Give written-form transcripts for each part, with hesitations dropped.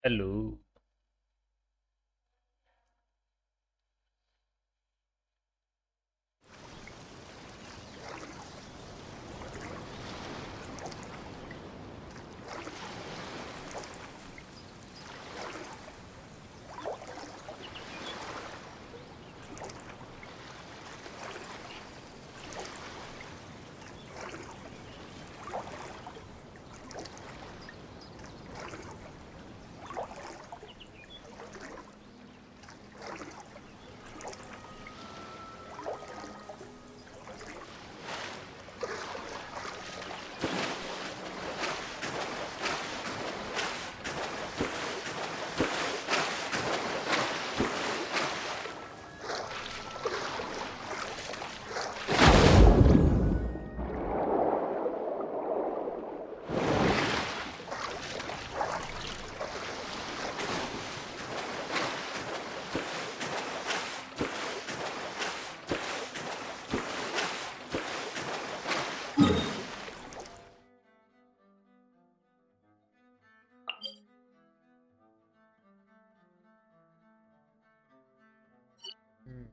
Hello. Hmm.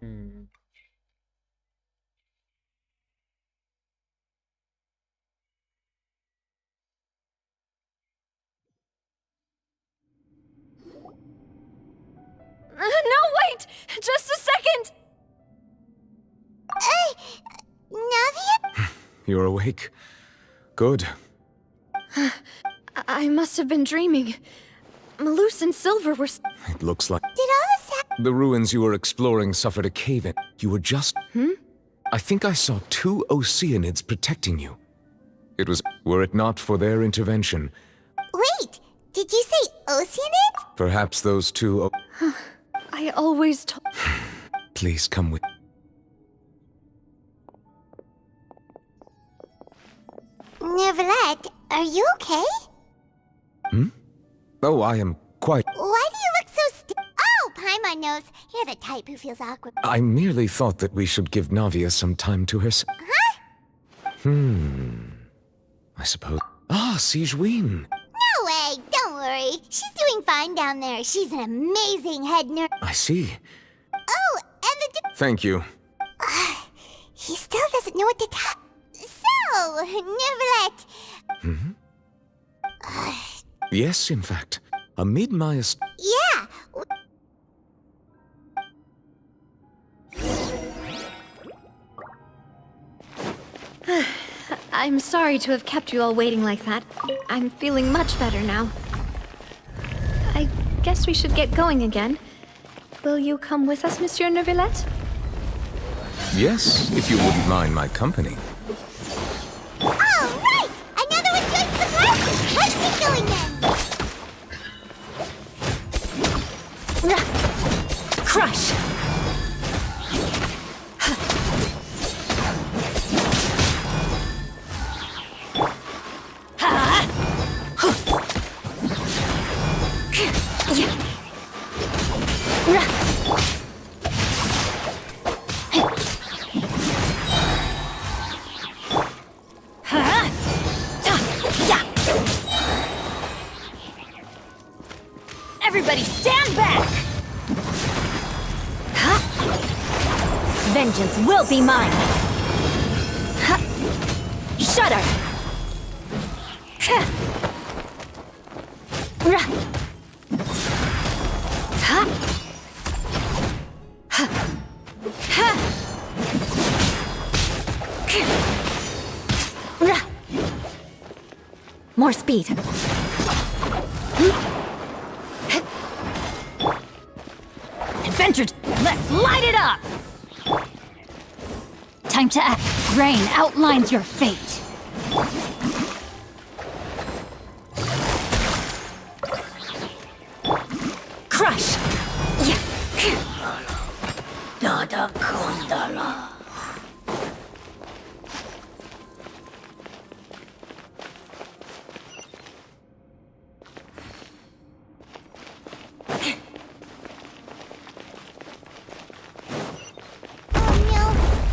Hmm. No, wait! Just a second! Navia? You're awake. Good. I must have been dreaming. Malus and Silver were. It looks like Did all this happen? the ruins you were exploring suffered a cave-in. You were just... I think I saw two Oceanids protecting you. It was... Were it not for their intervention, Wait! Did you say Oceanids? perhaps those two... I always told. Please come with... Neverlet, are you okay? Oh, I am quite... Why do you look so Oh, Paimon knows. You're the type who feels awkward. I merely thought that we should give Navia some time to herself. I suppose... Ah, Sigewinne! No way! Don't worry. She's doing fine down there. She's an amazing head nurse. I see. Oh, and the... Thank you. He still doesn't know what to tell. So, Neverlet. Yes, in fact. Amid my... Yeah. I'm sorry to have kept you all waiting like that. I'm feeling much better now. I guess we should get going again. Will you come with us, Monsieur Neuvillette? Yes, if you wouldn't mind my company. All right! Another one joins the party! Let's get going then! Crush! Everybody stand back! Vengeance will be mine! Shudder! More speed. Adventure, let's light it up! Time to act. Rain outlines your fate. Crush! Dada Kundala.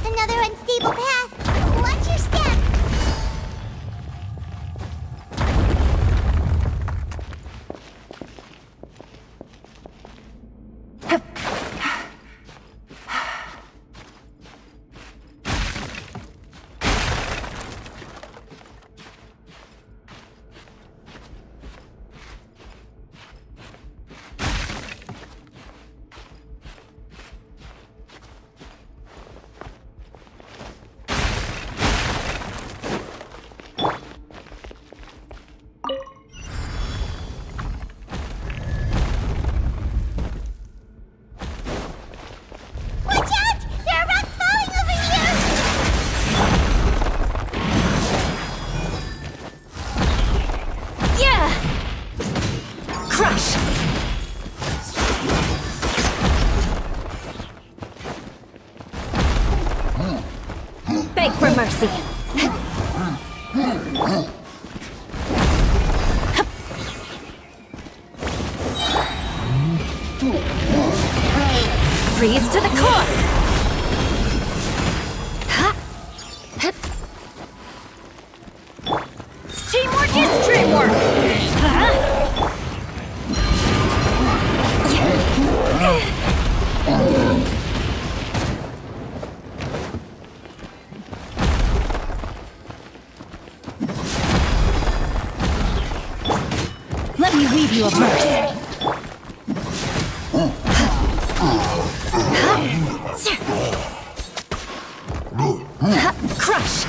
Another unstable path. Watch your step. Crush! Beg for mercy. Freeze to the core! Teamwork is dreamwork! Let me weave you a verse. Crush!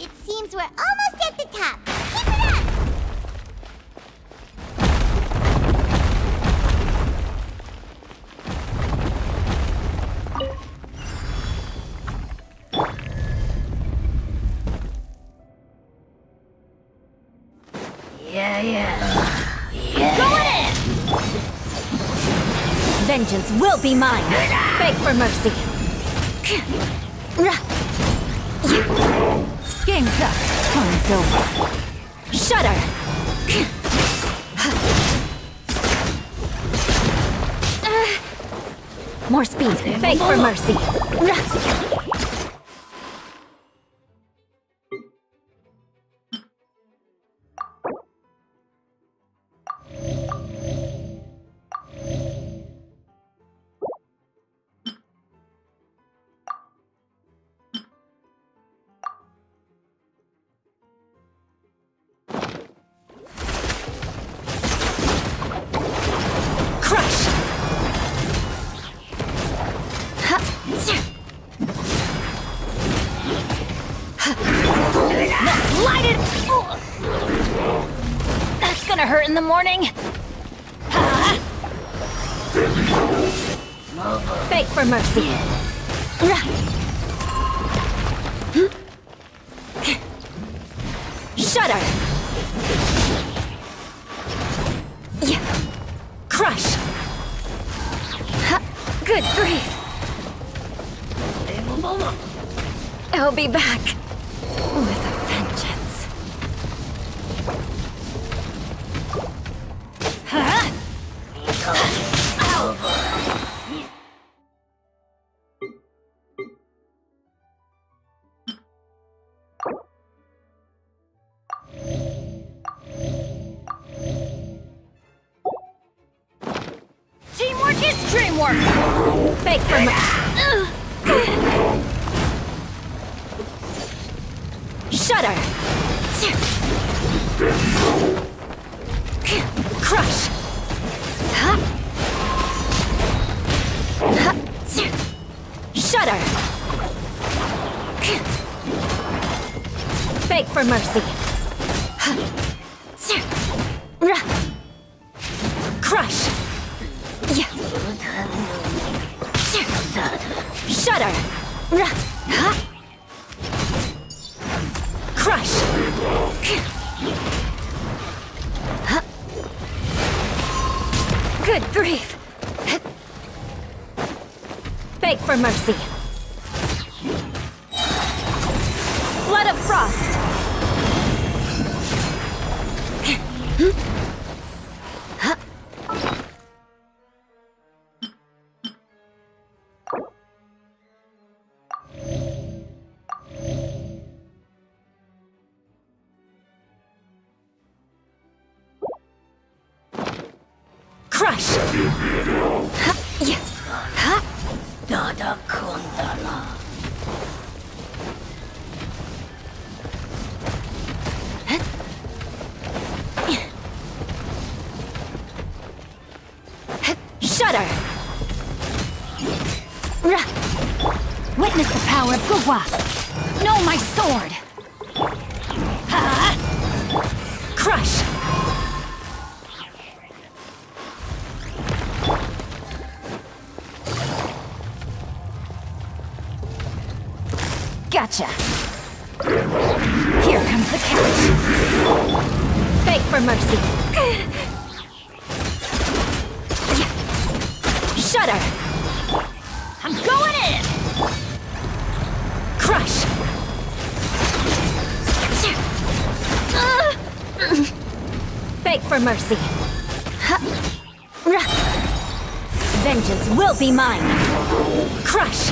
It seems we're almost at the top. Keep it up! will be mine. Beg for mercy. Game's up. Fun's over. Shudder. More speed. Beg for mercy. That's gonna hurt in the morning. Beg for mercy. Shudder. Crush. Good grief. I'll be back with a vengeance. Teamwork is dreamwork. Beg for mercy. Shudder. Crush. Shudder. Beg for mercy. Crush. Shudder. Crush. Good grief. Beg for mercy. Blood of frost. Crush! Dada Kundala. Shudder! Witness the power of Gugwa! Know my sword! Crush! Gotcha! Here comes the catch! Beg for mercy! Shudder! I'm going in! Crush! Beg for mercy! Vengeance will be mine! Crush!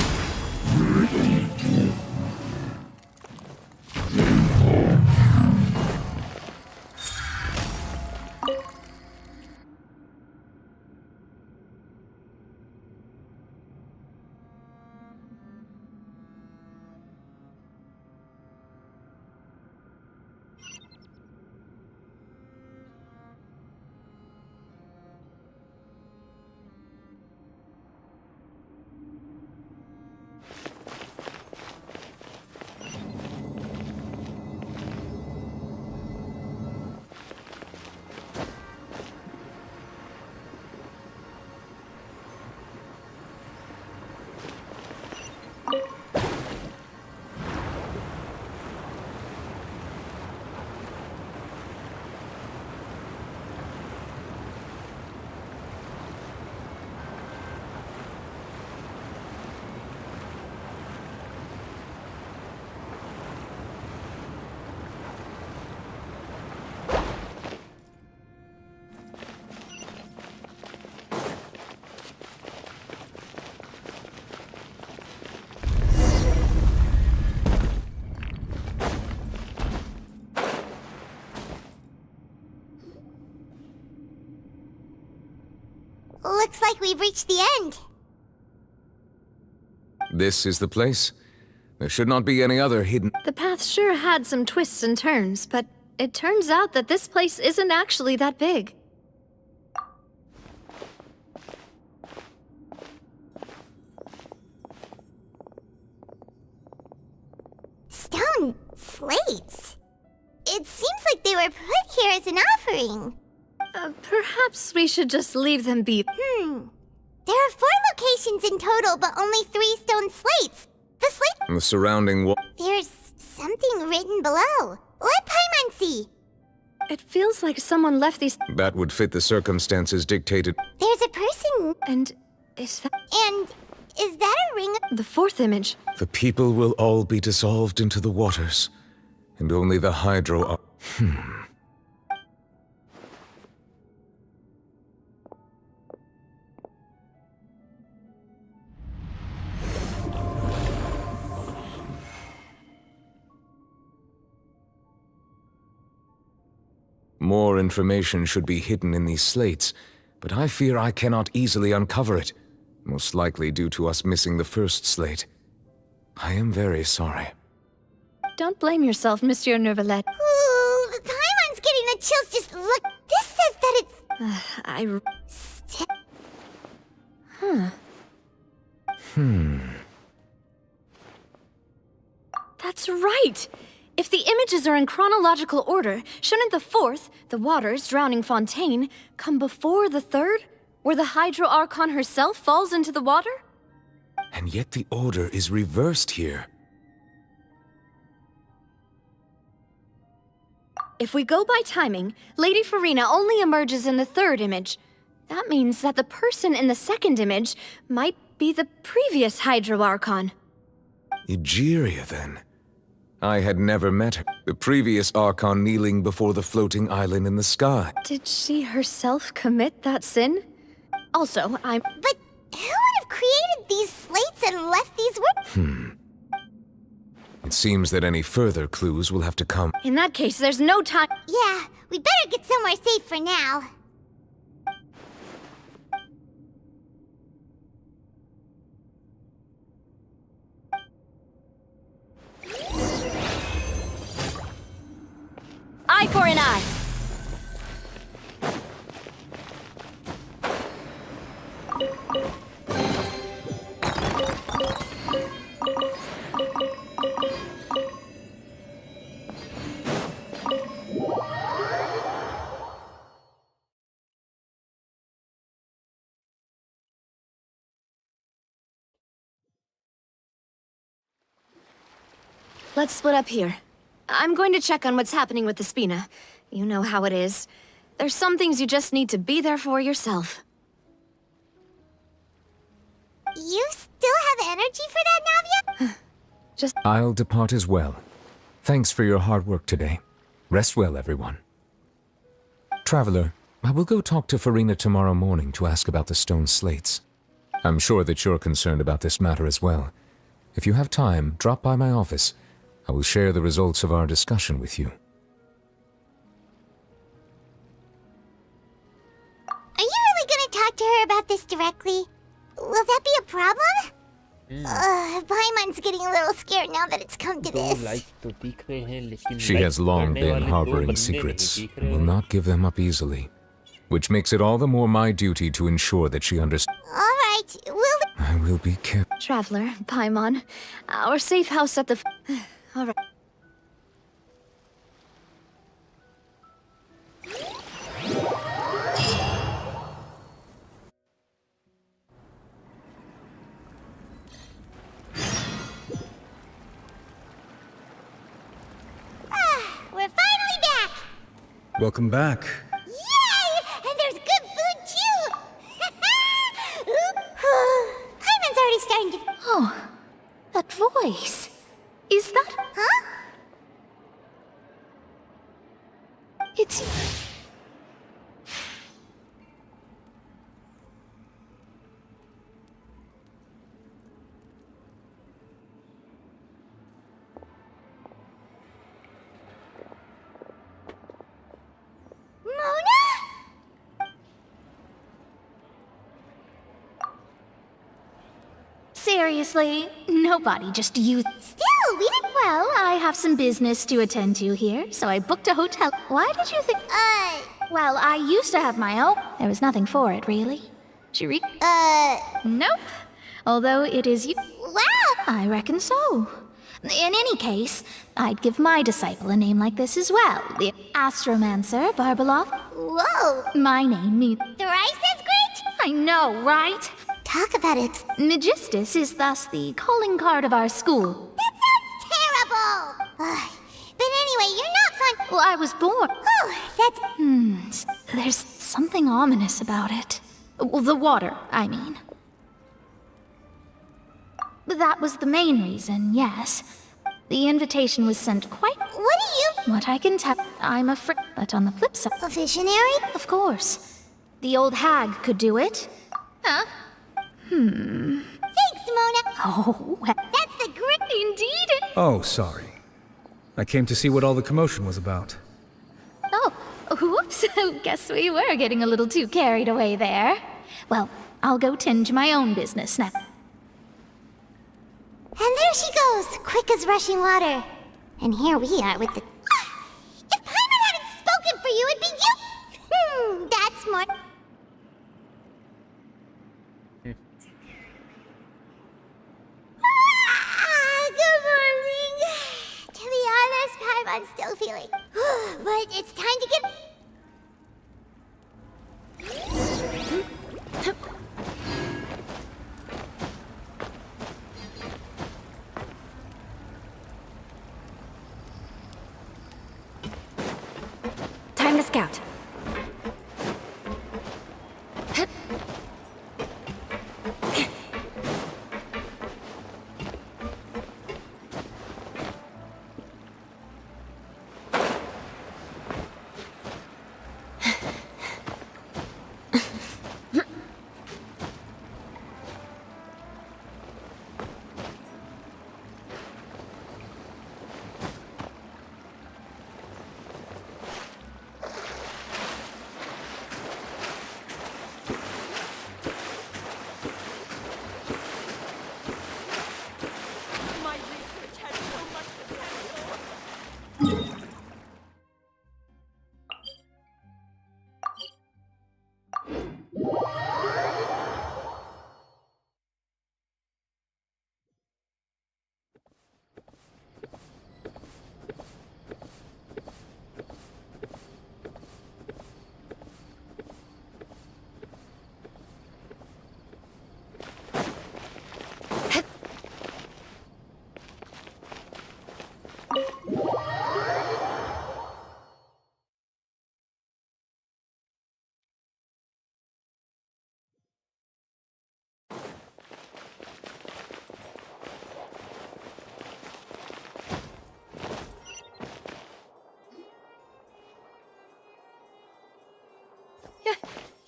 like we've reached the end. This is the place? There should not be any other hidden... The path sure had some twists and turns, but it turns out that this place isn't actually that big. Stone slates. It seems like they were put here as an offering. Perhaps we should just leave them be. There are 4 locations in total, but only 3 stone slates. The slate... The surrounding wall... There's something written below. Let Paimon see. It feels like someone left these. That would fit the circumstances dictated... There's a person... And is that And is that a ring? the 4th image? The people will all be dissolved into the waters, and only the Hydro are... More information should be hidden in these slates, but I fear I cannot easily uncover it, most likely due to us missing the first slate. I am very sorry. Don't blame yourself, Monsieur Neuvillette. Ooh, Paimon's getting the chills just look. This says that it's... That's right! If the images are in chronological order, shouldn't the 4th, the waters drowning Fontaine, come before the 3rd, where the Hydro Archon herself falls into the water? And yet the order is reversed here. If we go by timing, Lady Farina only emerges in the 3rd image. That means that the person in the 2nd image might be the previous Hydro Archon. Egeria, then. I had never met her. The previous Archon kneeling before the floating island in the sky. Did she herself commit that sin? Also, But who would have created these slates and left these words? It seems that any further clues will have to come. In that case, there's no time. Yeah, we better get somewhere safe for now. Eye for an eye. Let's split up here. I'm going to check on what's happening with the Spina. You know how it is. There's some things you just need to be there for yourself. You still have energy for that, Navia? I'll depart as well. Thanks for your hard work today. Rest well, everyone. Traveler, I will go talk to Farina tomorrow morning to ask about the stone slates. I'm sure that you're concerned about this matter as well. If you have time, drop by my office. I will share the results of our discussion with you. Are you really gonna talk to her about this directly? Will that be a problem? Paimon's getting a little scared now that it's come to this. She has long been harboring secrets and will not give them up easily, which makes it all the more my duty to ensure that she understands. Alright, I will be careful. Traveler, Paimon, our safe house at the... All right. We're finally back! Welcome back. Yay! And there's good food too! Paimon's already starting to... Oh, that voice. Is that... Huh? It's... Mona? Seriously, nobody just used. Still, we didn't. Well, I have some business to attend to here, so I booked a hotel. Why did you think? Well, I used to have my own. There was nothing for it, really. Nope. Although it is you. Wow! I reckon so. In any case, I'd give my disciple a name like this as well. The Astromancer Barbalov. Whoa! My name means. Thrice as great? I know, right? Talk about it. Magistus is thus the calling card of our school. That sounds terrible! But anyway, you're not fun. Well, I was born. Oh, that's... There's something ominous about it. Well, the water, I mean. That was the main reason, yes. The invitation was sent quite... What do you... What I can tell, I'm afraid. But on the flip side... A visionary? Of course. The old hag could do it. Huh? Thanks, Mona. Oh, That's the great... indeed. Oh, sorry. I came to see what all the commotion was about. Oh, whoops. Guess we were getting a little too carried away there. Well, I'll go tend to my own business now. And there she goes, quick as rushing water. And here we are with the... If Paimon hadn't spoken for you, it'd be you! That's more... Good morning. To be honest, Paimon's still feeling. But it's time to get... Time to scout.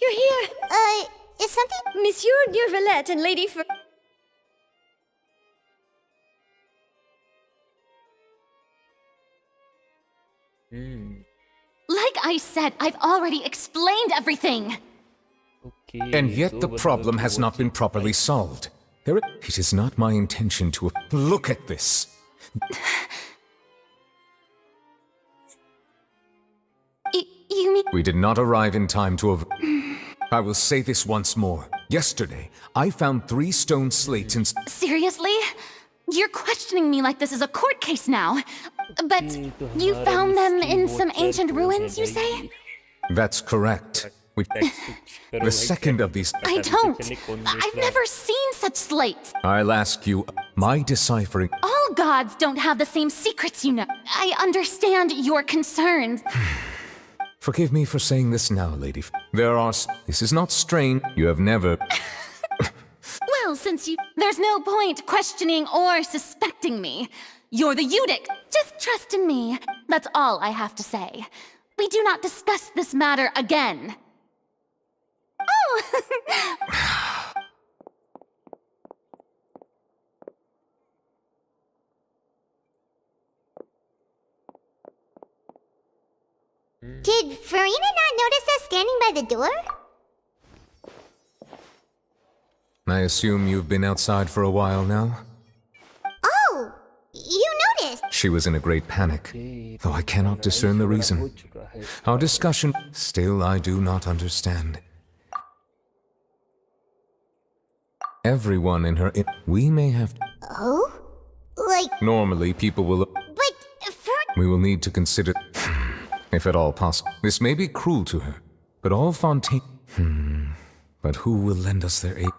You're here! Is something... Monsieur Durvalette and Lady Fer... Like I said, I've already explained everything. Okay. And yet the problem has not been properly solved. It is not my intention to... Look at this! You mean... We did not arrive in time to I will say this once more. Yesterday, I found 3 stone slates in... Seriously? You're questioning me like this is a court case now. But you found them in some ancient ruins, you say? That's correct. The second of these... I don't. I've never seen such slates. I'll ask you, my deciphering... All gods don't have the same secrets, you know. I understand your concerns. Forgive me for saying this now, Lady. This is not strange. You have never... Well, since you... There's no point questioning or suspecting me. You're the Udic. Just trust in me. That's all I have to say. We do not discuss this matter again. Oh! Did Farina not notice us standing by the door? I assume you've been outside for a while now? Oh, you noticed. She was in a great panic, though I cannot discern the reason. Our discussion... Still, I do not understand. Everyone in her... We may have... Oh? Like, Normally, people will... but for... We will need to consider... if at all possible. This may be cruel to her, but all Fontaine... But who will lend us their aid?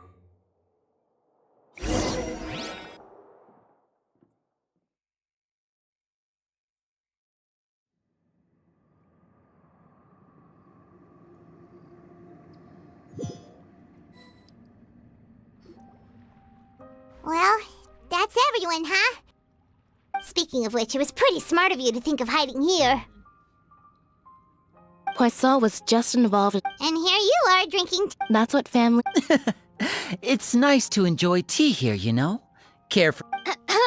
Well, that's everyone, huh? Speaking of which, it was pretty smart of you to think of hiding here. Poisson was just involved. And here you are drinking That's what family. It's nice to enjoy tea here, you know? Care for...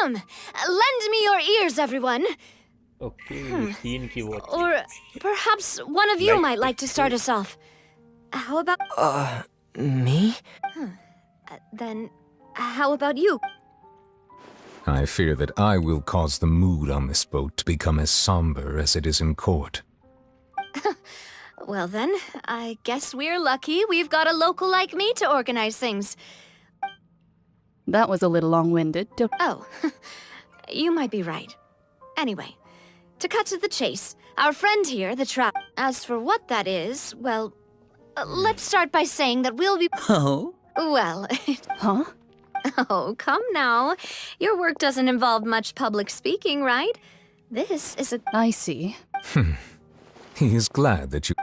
Lend me your ears, everyone. Okay, scene की watch. Or perhaps one of you might like to start us off. How about... Me? Then, how about you? I fear that I will cause the mood on this boat to become as somber as it is in court. Well then, I guess we're lucky we've got a local like me to organize things. That was a little long-winded. Oh, you might be right. Anyway, to cut to the chase, our friend here, the trap. As for what that is, well, let's start by saying that we'll be... Oh? Well, Huh? oh, come now. Your work doesn't involve much public speaking, right? This is a... I see. He is glad that you...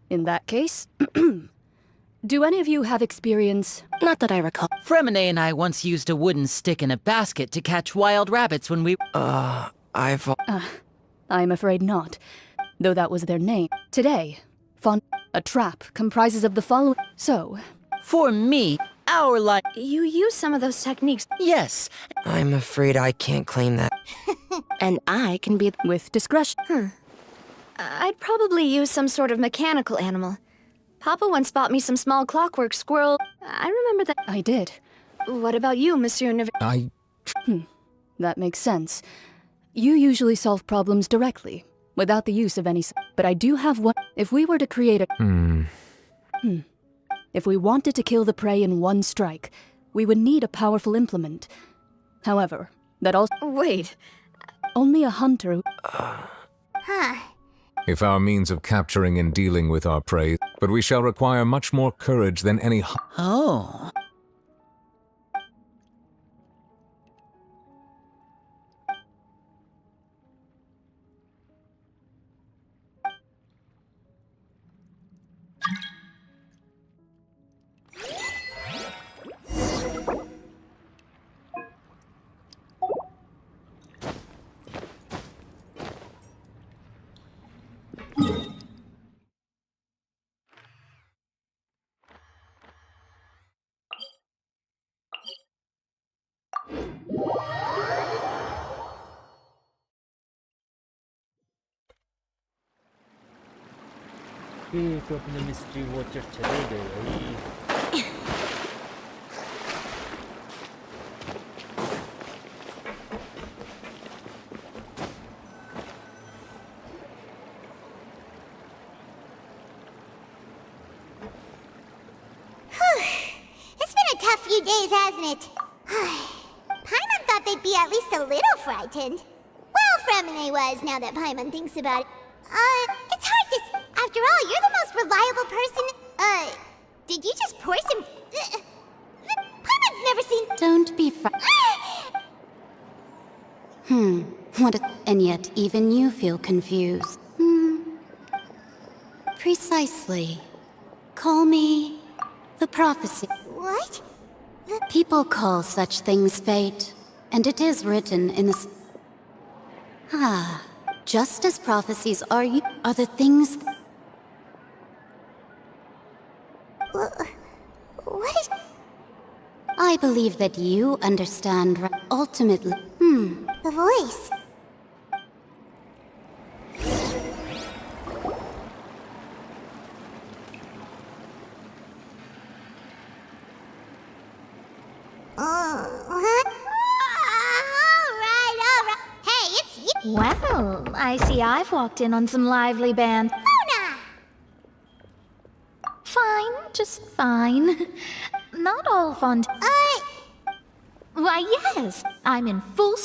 In that case, do any of you have experience? Not that I recall. Fremine and I once used a wooden stick in a basket to catch wild rabbits when we... I'm afraid not, though that was their name. Today, a trap comprises of the following. So, For me, our life... You use some of those techniques. Yes. I'm afraid I can't claim that. And I can be... with discretion. I'd probably use some sort of mechanical animal. Papa once bought me some small clockwork squirrel. I remember that. I did. What about you, Monsieur Nev- That makes sense. You usually solve problems directly, without the use of any... But I do have one... If we were to create a... If we wanted to kill the prey in one strike, we would need a powerful implement. However, that also... Wait. Only a hunter... Huh. If our means of capturing and dealing with our prey, but we shall require much more courage than any... Oh. तो अपने mystery watcher चले गए भाई। It's been a tough few days, hasn't it? Paimon thought they'd be at least a little frightened. Well, Fremine was, now that Paimon thinks about it. It's hard to... After all, you're the most reliable person... did you just pour some... Paimon's never seen... Don't be What and yet even you feel confused. Precisely. Call me... the prophecy. What? People call such things fate, and it is written in the... just as prophecies are the things... What? I believe that you understand ultimately... The voice. Well, I see I've walked in on some lively bands. Mona! Fine, just fine. Not all fond. Why, yes, I'm in full.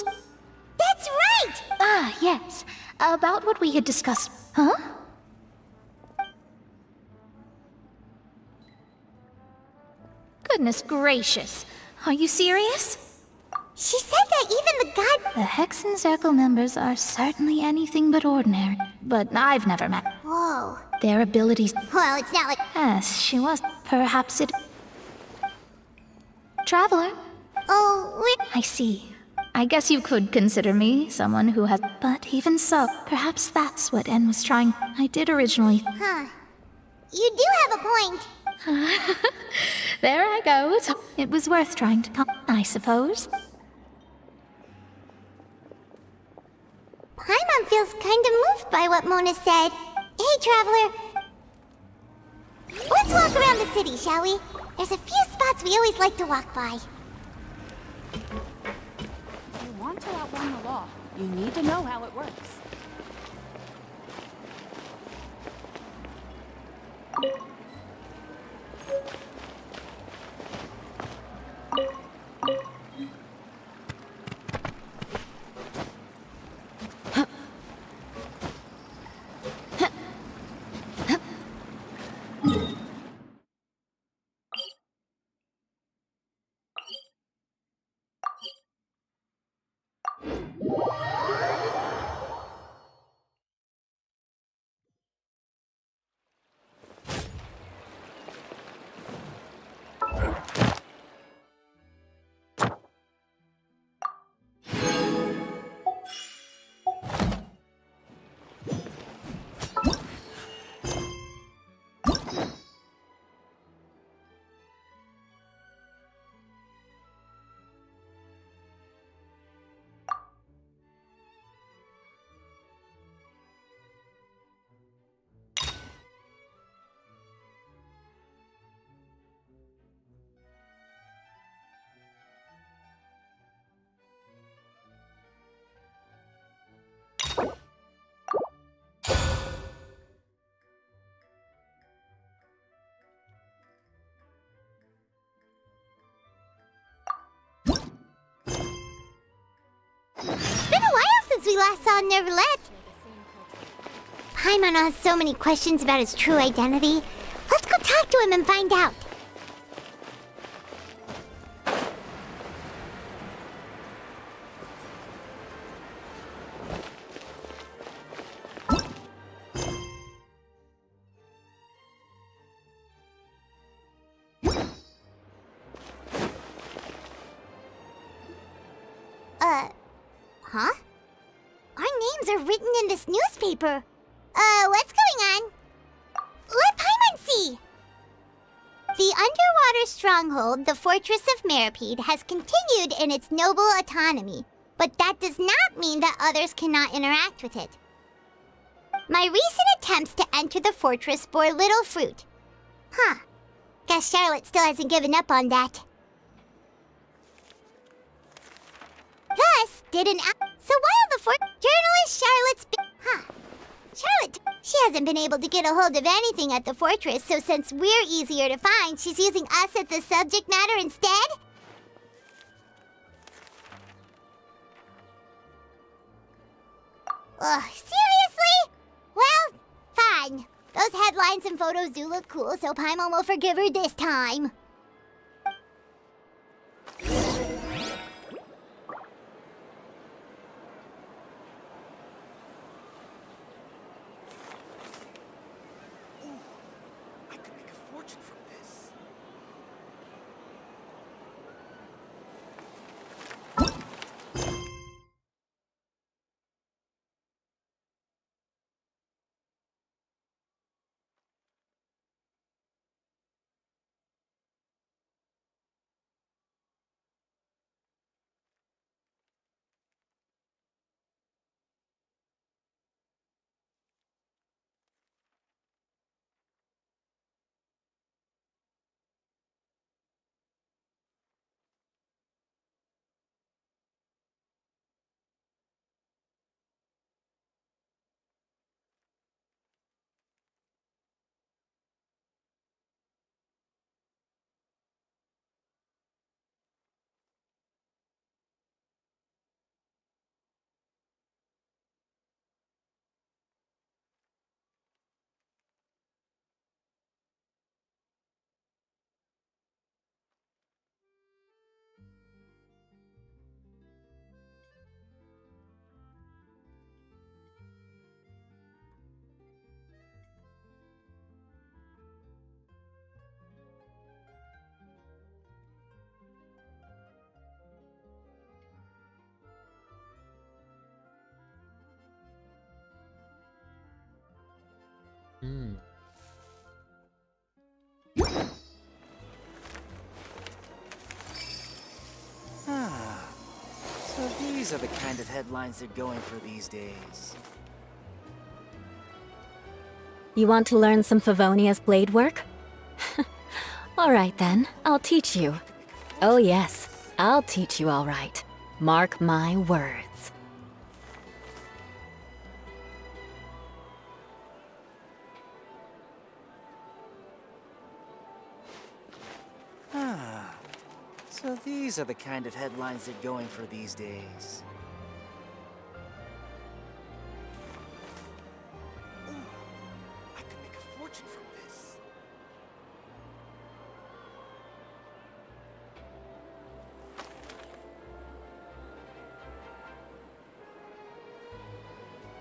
That's right! Ah, yes. About what we had discussed. Huh? Goodness gracious. Are you serious? She said that even the god. The Hex and Circle members are certainly anything but ordinary, but I've never met. Whoa. Their abilities. Well, it's not like. Yes, she was. Perhaps it. Traveler. Oh, wait. I see. I guess you could consider me someone who has. But even so, perhaps that's what N was trying. I did originally. Huh. You do have a point. There I go. It was worth trying to come, I suppose. Paimon feels kind of moved by what Mona said. Hey, Traveler. Let's walk around the city, shall we? There's a few spots we always like to walk by. If you want to outrun the law, you need to know how it works. It's been a while since we last saw Neverlet. Paimon has so many questions about his true identity. Let's go talk to him and find out. Huh? Our names are written in this newspaper. What's going on? Let Paimon see! The underwater stronghold, the Fortress of Meripede, has continued in its noble autonomy, but that does not mean that others cannot interact with it. My recent attempts to enter the fortress bore little fruit. Huh. Guess Charlotte still hasn't given up on that. Thus, did an So while the journalist Charlotte's Charlotte, she hasn't been able to get a hold of anything at the fortress, so since we're easier to find, she's using us as the subject matter instead? Ugh, seriously? Well, fine. Those headlines and photos do look cool, so Paimon will forgive her this time. So these are the kind of headlines they're going for these days. You want to learn some Favonia's blade work? All right then, I'll teach you. Oh yes, I'll teach you all right. Mark my words. So these are the kind of headlines they're going for these days. Ooh, I could make a fortune from this.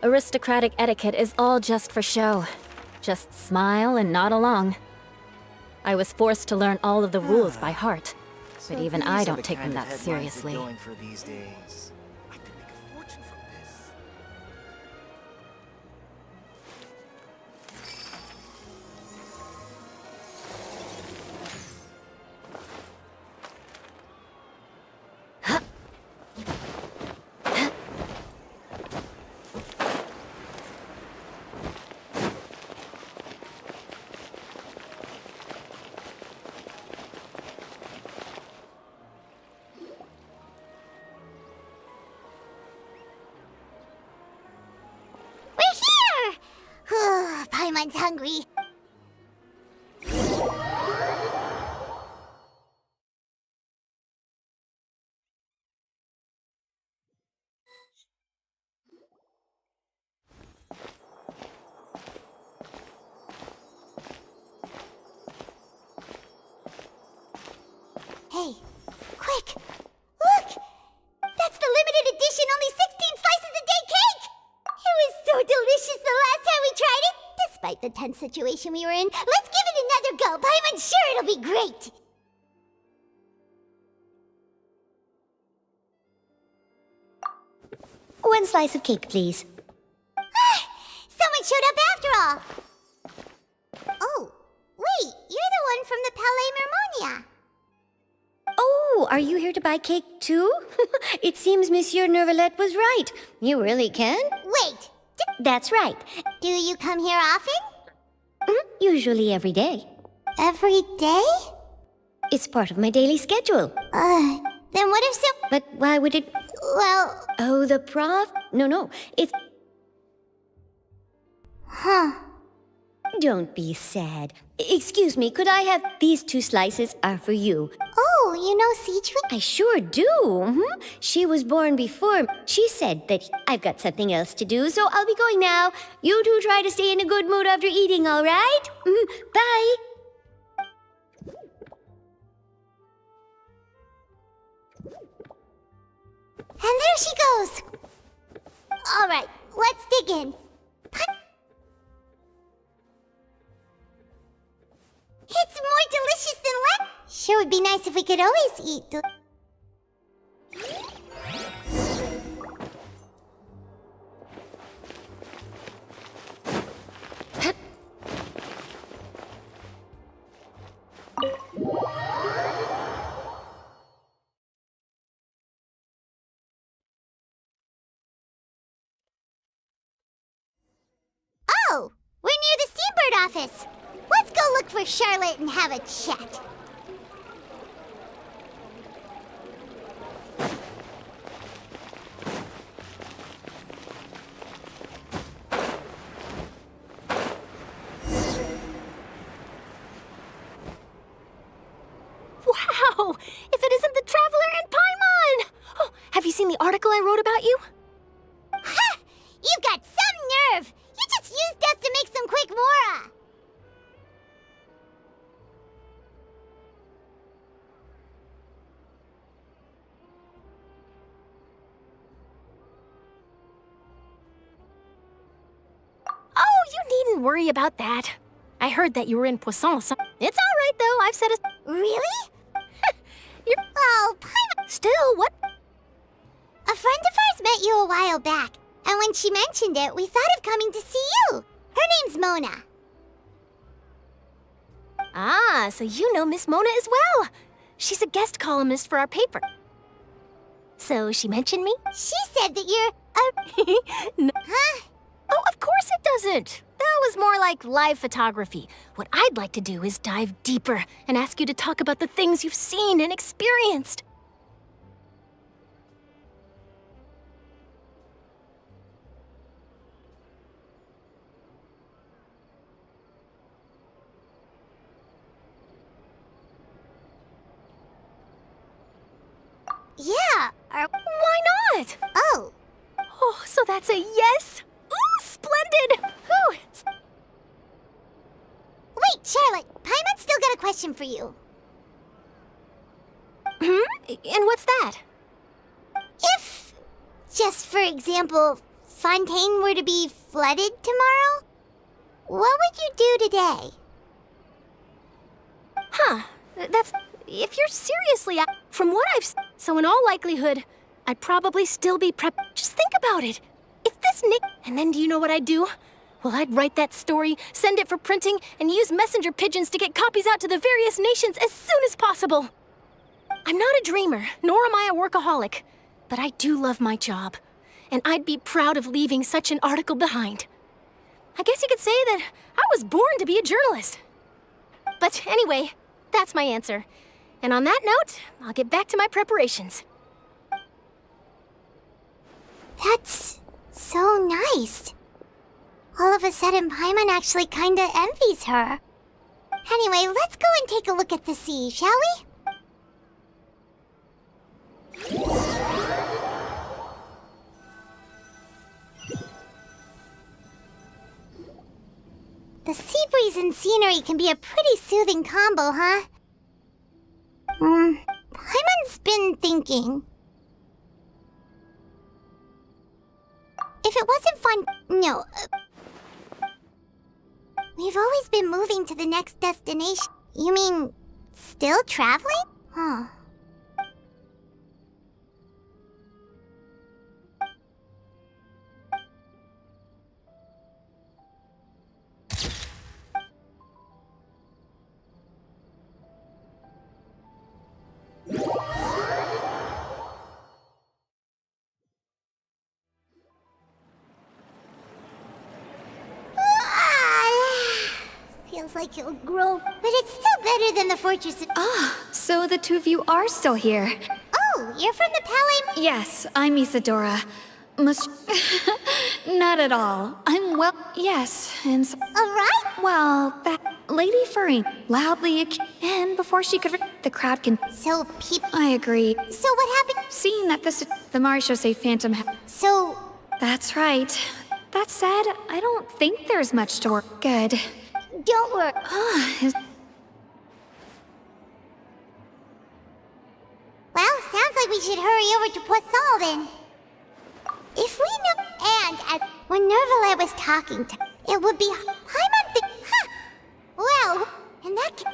Aristocratic etiquette is all just for show. Just smile and nod along. I was forced to learn all of the rules by heart, but even I don't take them that seriously. Going for these days. I could make a fortune from this. Paimon's hungry. Hey, quick! Look! That's the limited edition, only 16 slices a day cake! It was so delicious the last time we tried it! Despite the tense situation we were in, let's give it another go! Paimon's sure it'll be great! One slice of cake, please. Someone showed up after all! Oh, wait, you're the one from the Palais Mermonia. Oh, are you here to buy cake too? It seems Monsieur Nervalette was right. You really can? Wait! That's right. Do you come here often? Usually every day. Every day? It's part of my daily schedule. Then what if so... But why would it... Well... Oh, the prof? No, it's... Huh. Don't be sad. Excuse me, could I have these 2 slices are for you? Oh, you know Cedric? I sure do. She was born before. She said that I've got something else to do, so I'll be going now. You two try to stay in a good mood after eating, all right? Bye. And there she goes. All right, let's dig in. It's more delicious than last. Sure would be nice if we could always eat the... Oh, we're near the Steambird office. Let's go look for Charlotte and have a chat. Wow! If it isn't the Traveler and Paimon! Oh, have you seen the article I wrote about you? Ha! You've got some nerve! You just used us to make some quick mora! Oh, you needn't worry about that. I heard that you were in Poisson. So it's all right, though. I've said a... Really? You're... Oh, Paimon... Still, what? A friend of ours met you a while back, and when she mentioned it, we thought of coming to see you. Her name's Mona. Ah, so you know Miss Mona as well. She's a guest columnist for our paper. So she mentioned me? She said that you're No. Huh? Oh, of course it doesn't. That was more like live photography. What I'd like to do is dive deeper and ask you to talk about the things you've seen and experienced. Yeah. Why not? Oh. Oh, so that's a yes? Ooh, splendid! Whew. Wait, Charlotte. Paimon's still got a question for you. And what's that? If, just for example, Fontaine were to be flooded tomorrow, what would you do today? Huh. That's... If you're seriously... From what I've... So in all likelihood, I'd probably still be Just think about it. If this Nick... And then do you know what I'd do? Well, I'd write that story, send it for printing, and use messenger pigeons to get copies out to the various nations as soon as possible. I'm not a dreamer, nor am I a workaholic, but I do love my job, and I'd be proud of leaving such an article behind. I guess you could say that I was born to be a journalist. But anyway, that's my answer. And on that note, I'll get back to my preparations. That's so nice. All of a sudden, Paimon actually kinda envies her. Anyway, let's go and take a look at the sea, shall we? The sea breeze and scenery can be a pretty soothing combo, huh? Paimon's been thinking. If it wasn't fun... No. We've always been moving to the next destination. You mean, still traveling? Huh. Feels like it'll grow, but it's still better than the fortress. So the two of you are still here. Oh, you're from the Palais? Yes, I'm Isadora. Not at all. I'm yes, and Alright. well, that Lady Furry loudly and before she could the crowd can... So people... I agree. So what happened? Seeing that the Marechaussee Phantom So... That's right. That said, I don't think there's much to work. Good. Don't worry. Well, sounds like we should hurry over to Poisson then. If we knew... And when Nervalet was talking to... It would be... Paimon Huh! Well, in that case...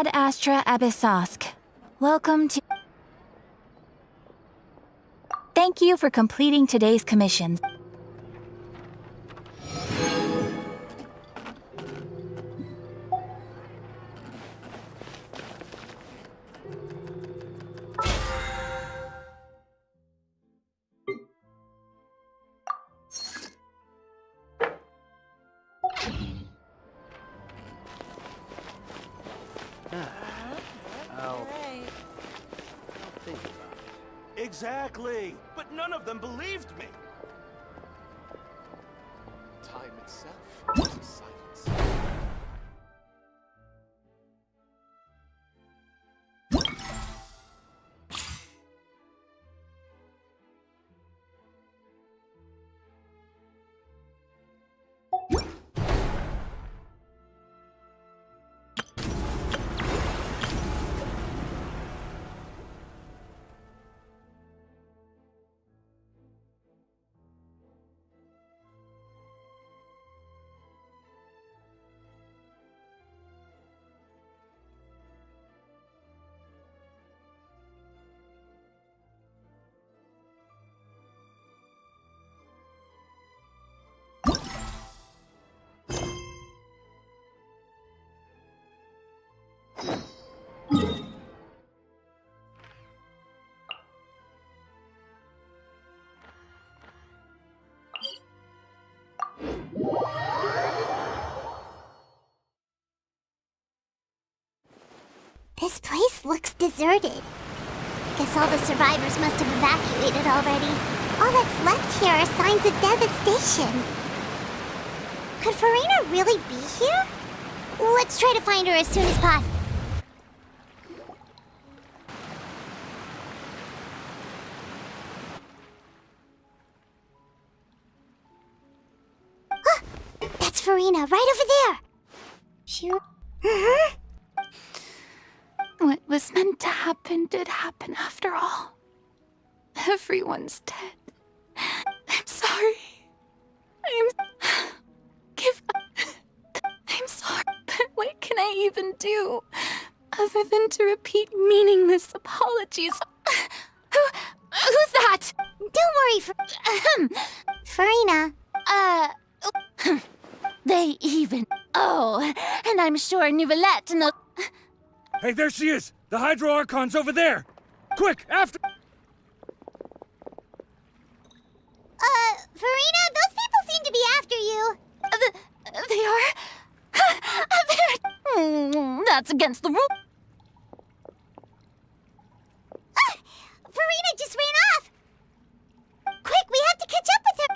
Ad Astra Abyssosk. Welcome to... Thank you for completing today's commissions. Exactly! But none of them believed me! Time itself was a silence. This place looks deserted. Guess all the survivors must have evacuated already. All that's left here are signs of devastation. Could Farina really be here? Let's try to find her as soon as possible. That's Farina, right over there. Sure. What was meant to happen did happen after all. Everyone's dead. I'm sorry. I'm sorry, but what can I even do other than to repeat meaningless apologies? Who's that? Don't worry, Farina. They even. Oh, and I'm sure Nouvellette and the. Hey, there she is! The Hydro Archon's over there! Quick, after. Farina, those people seem to be after you. They are? That's against the rule. Farina just ran off! Quick, we have to catch up with her!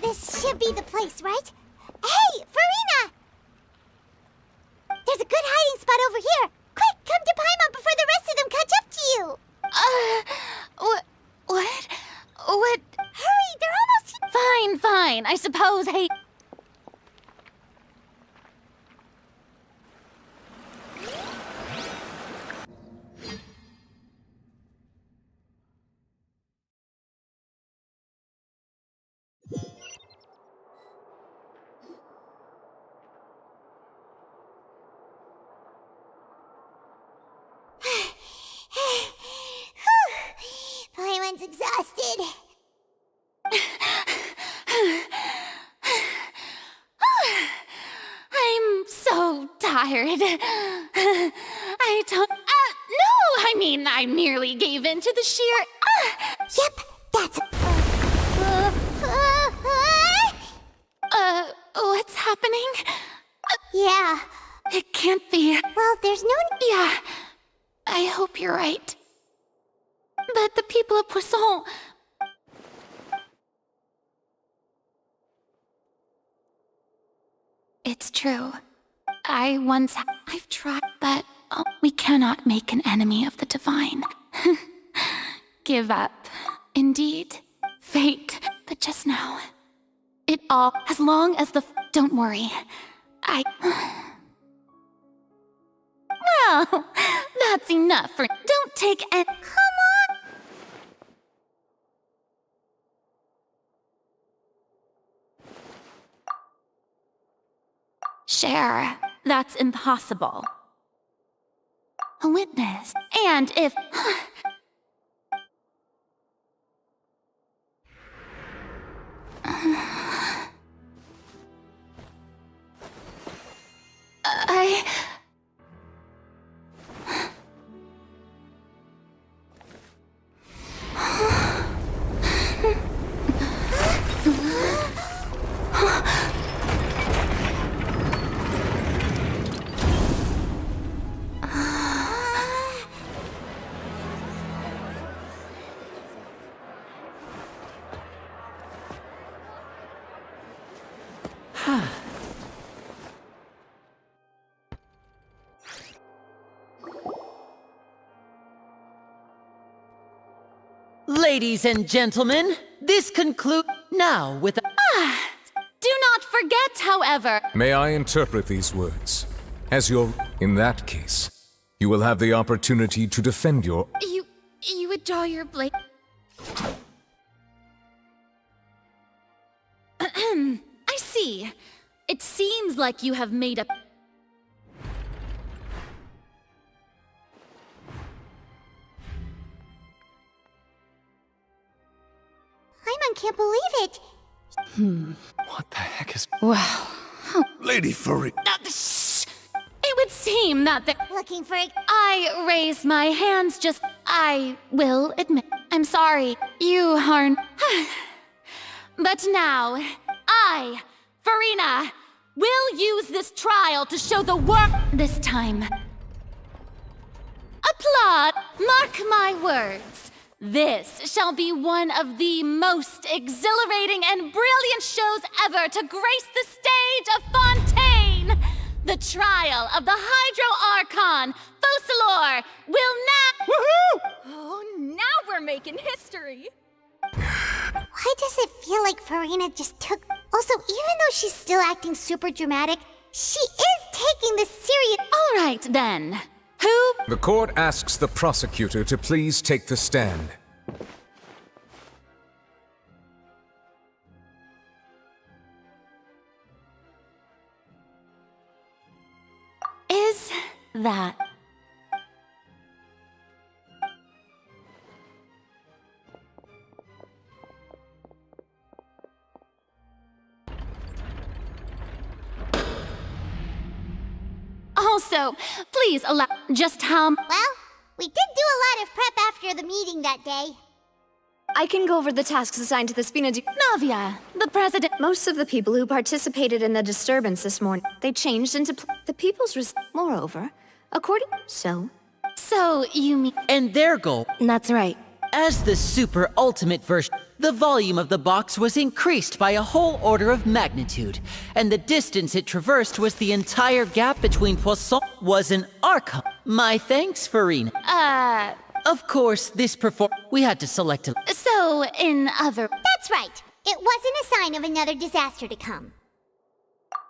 This should be the place, right? Hey, Farina! There's a good hiding spot over here. Quick, come to Paimon before the rest of them catch up to you. What? Hurry, they're almost here. Fine, I suppose, hey. Paimon's exhausted. I'm so tired. I don't. No! I merely gave in to the sheer. Yep, that's. What's happening? Yeah. It can't be. Well, there's no. Yeah. I hope you're right. But the people of Poisson. It's true. I've tried, but we cannot make an enemy of the divine. Give up. Indeed. Fate. But just now. It all, as long as don't worry. Well, that's enough for. Don't take any. Come on! Share. That's impossible. A witness. And if. Ladies and gentlemen, this concludes now with Do not forget, however. May I interpret these words? In that case, you will have the opportunity to defend your... You would draw your blade. I see. It seems like you have made up. can't believe it. What the heck is... Wow. Lady Furry... Shh! It would seem that the... Looking for it. I raised my hands just... I will admit. I'm sorry. You aren't... But now, I, Farina, will use this trial to show the world... This time. Applaud! Mark my words. This shall be one of the most exhilarating and brilliant shows ever to grace the stage of Fontaine! The trial of the Hydro Archon, Focalor, will now... Woohoo! Oh, now we're making history! Why does it feel like Farina just took... Also, even though she's still acting super dramatic, she is taking this serious... All right, then. Who... The court asks the prosecutor to please take the stand. Is that... Also, please allow just how... Well, we did do a lot of prep after the meeting that day. I can go over the tasks assigned to the Spina di... Navia, the president... Most of the people who participated in the disturbance this morning, they changed into the people's Moreover, according... So you mean... And their goal... That's right. As the super ultimate version, the volume of the box was increased by a whole order of magnitude, and the distance it traversed was the entire gap between Poisson was an Archon. My thanks, Farina. Of course, this we had to select a... So, in other... That's right. It wasn't a sign of another disaster to come.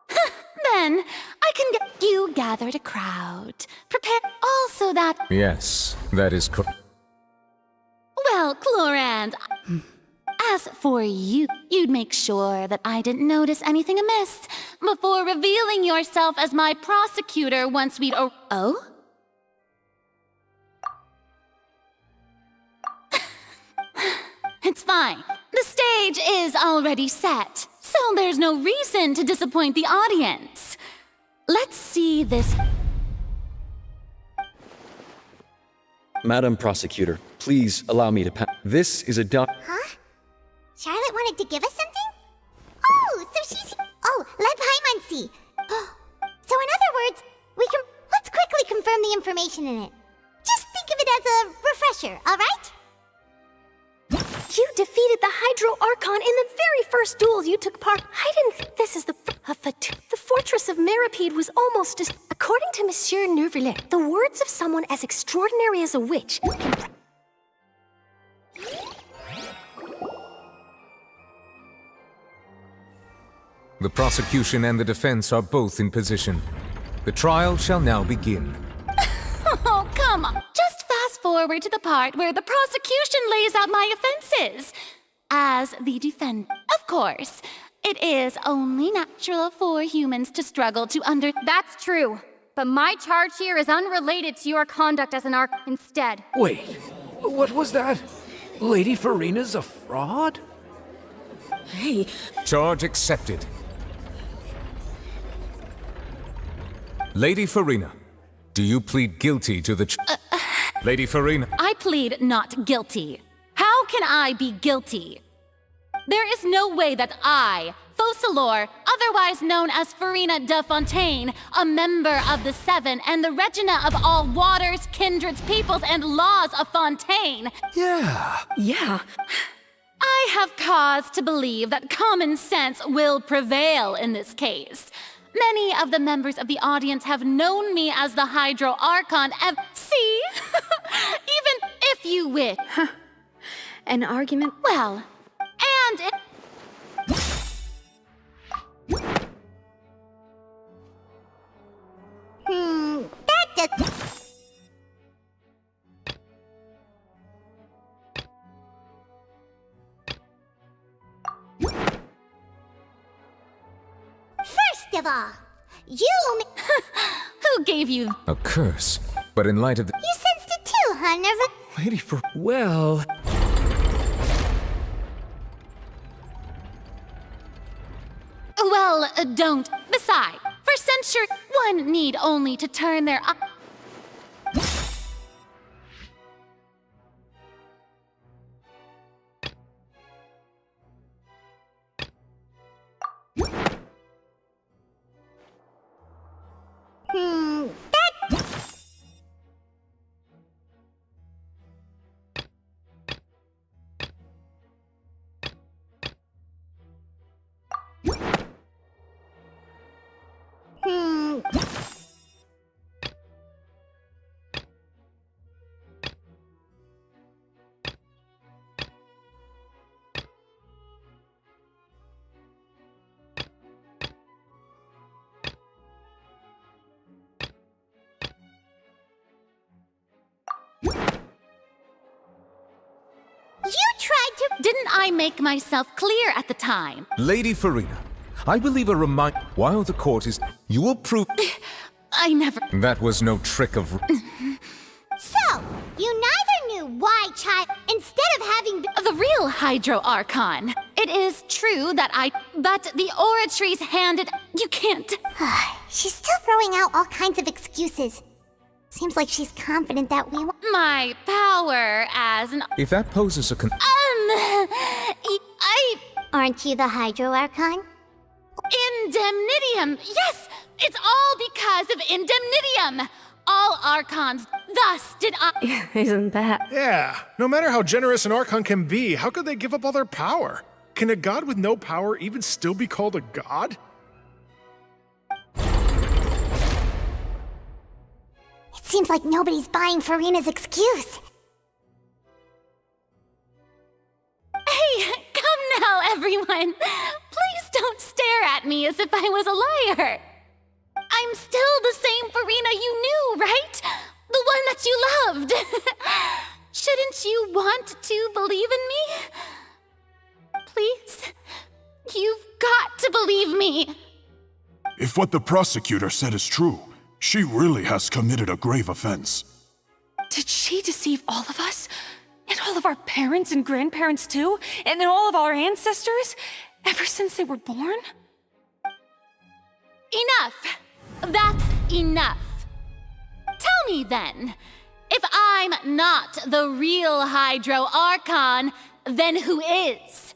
Then, I can get you gathered a crowd. Prepare also that... Yes, that is correct. Well, Clorand, as for you, you'd make sure that I didn't notice anything amiss before revealing yourself as my prosecutor once we'd... Oh? It's fine. The stage is already set, so there's no reason to disappoint the audience. Let's see this... Madam Prosecutor, please allow me to This is a Huh? Charlotte wanted to give us something? Oh, so she's... Oh, let Paimon see. So in other words, let's quickly confirm the information in it. Just think of it as a refresher, alright? You defeated the Hydro Archon in the very first duel you took part. I didn't think this is the fortress of Meripede was almost as... According to Monsieur Neuvillette, the words of someone as extraordinary as a witch... The prosecution and the defense are both in position. The trial shall now begin. Oh, come on. Just fast forward to the part where the prosecution lays out my offenses. As the defendant, of course, it is only natural for humans to struggle to That's true. But my charge here is unrelated to your conduct as an arc instead. Wait, what was that? Lady Farina's a fraud? Hey. Charge accepted. Lady Farina, do you plead guilty to the Lady Farina? I plead not guilty. How can I be guilty? There is no way that I, Focalor, otherwise known as Farina de Fontaine, a member of the Seven and the Regina of all waters, kindreds, peoples, and laws of Fontaine... Yeah. I have cause to believe that common sense will prevail in this case. Many of the members of the audience have known me as the Hydro Archon See? Even if you wish. An argument? Well, and it... That does... First of all, you... Who gave you... A curse. But in light of the... You sensed it too, huh, Nerva? Lady for... Well... Well, don't. Besides, for censure, one need only to turn their eye. You tried to— Didn't I make myself clear at the time? Lady Farina, I believe a while the court is, you will prove I never— that was no trick of. So, you neither knew why instead of having the real Hydro Archon. It is true that but the oratory's handed— You can't— She's still throwing out all kinds of excuses. Seems like she's confident that we My power as an— If that poses a Aren't you the Hydro Archon? Indemnitium! Yes! It's all because of Indemnitium! All Archons, thus did I— Isn't that? Yeah, no matter how generous an Archon can be, how could they give up all their power? Can a god with no power even still be called a god? It seems like nobody's buying Farina's excuse. Hey, come now, everyone! Please don't stare at me as if I was a liar! I'm still the same Farina you knew, right? The one that you loved! Shouldn't you want to believe in me? Please? You've got to believe me! If what the prosecutor said is true, she really has committed a grave offense. Did she deceive all of us? And all of our parents and grandparents too? And all of our ancestors? Ever since they were born? Enough! That's enough. Tell me then, if I'm not the real Hydro Archon, then who is?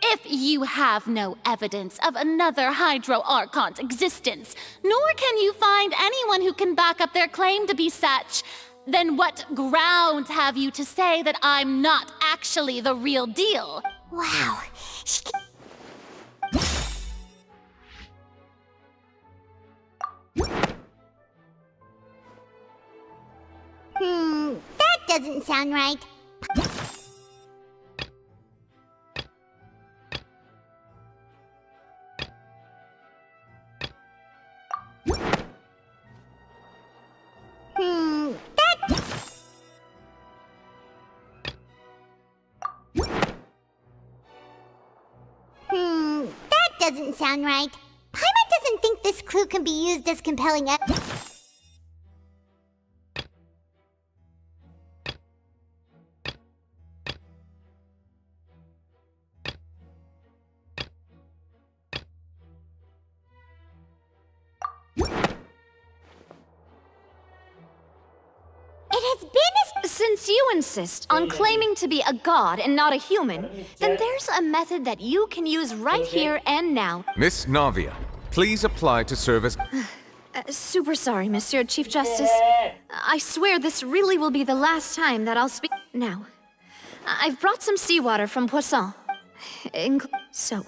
If you have no evidence of another Hydro Archon's existence, nor can you find anyone who can back up their claim to be such, then what grounds have you to say that I'm not actually the real deal? Wow. That doesn't sound right. That doesn't sound right. Paimon doesn't think this clue can be used as compelling evidence. Since you insist on claiming to be a god and not a human, then there's a method that you can use right here and now. Miss Navia, please apply to serve as. Super sorry, Monsieur Chief Justice. I swear this really will be the last time that I'll speak. Now, I've brought some seawater from Poisson. So,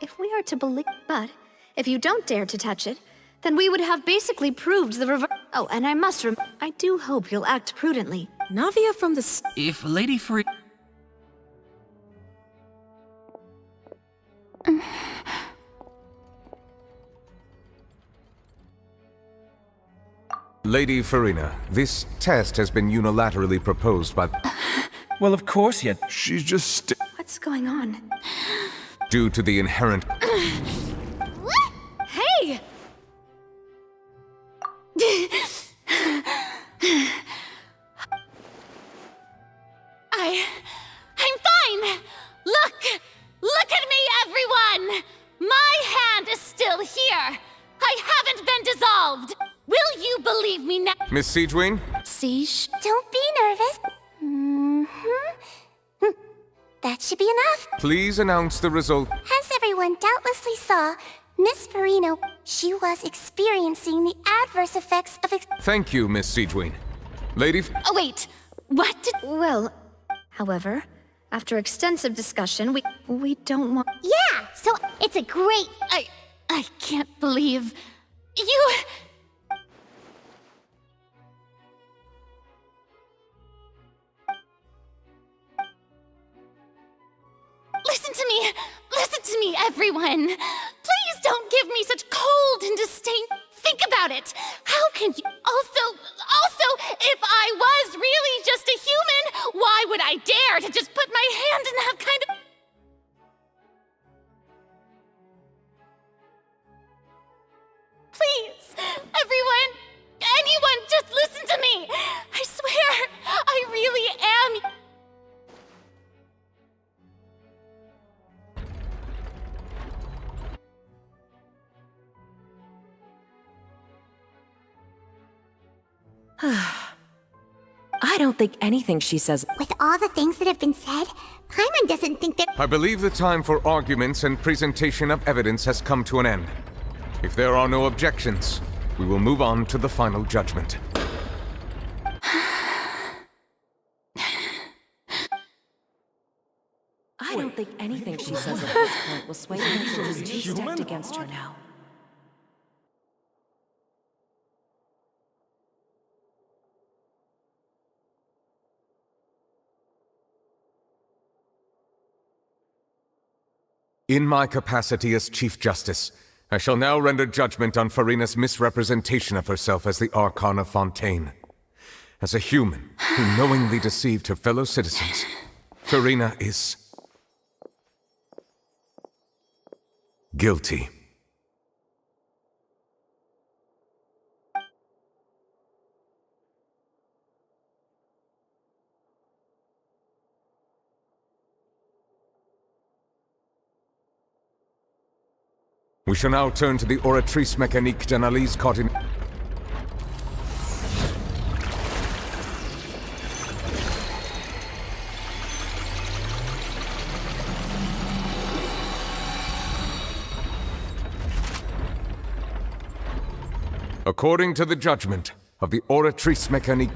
if we are to believe. But, if you don't dare to touch it, then we would have basically proved the reverse. Oh, and I must I do hope you'll act prudently. Navia from the... If Lady Farina... Lady Farina, this test has been unilaterally proposed by... Well, of course, yet... She's just... What's going on? Due to the inherent... Hey! I'm fine! Look at me, everyone! My hand is Miss Siegewing? Siege? Don't be nervous. That should be enough. Please announce the result. As everyone doubtlessly saw, Miss Farina, she was experiencing the adverse effects of Thank you, Miss Siegewing. Lady... Oh, wait. What did... Well, however, after extensive discussion, we don't want... Yeah, so it's a great... I can't believe... You... Listen to me, everyone! Please don't give me such cold and disdain. Think about it! How can you... Also, if I was really just a human, why would I dare to just put my hand in that kind of... Please, everyone, anyone, just listen to me! I swear, I really am... I don't think anything she says... With all the things that have been said, Paimon doesn't think that... I believe the time for arguments and presentation of evidence has come to an end. If there are no objections, we will move on to the final judgment. I don't think anything she says at this point will sway me. She's too stacked against her now. In my capacity as Chief Justice, I shall now render judgment on Farina's misrepresentation of herself as the Archon of Fontaine. As a human who knowingly deceived her fellow citizens, Farina is... guilty. We shall now turn to the oratrice mécanique d'analyse caught in... According to the judgment of the oratrice mécanique...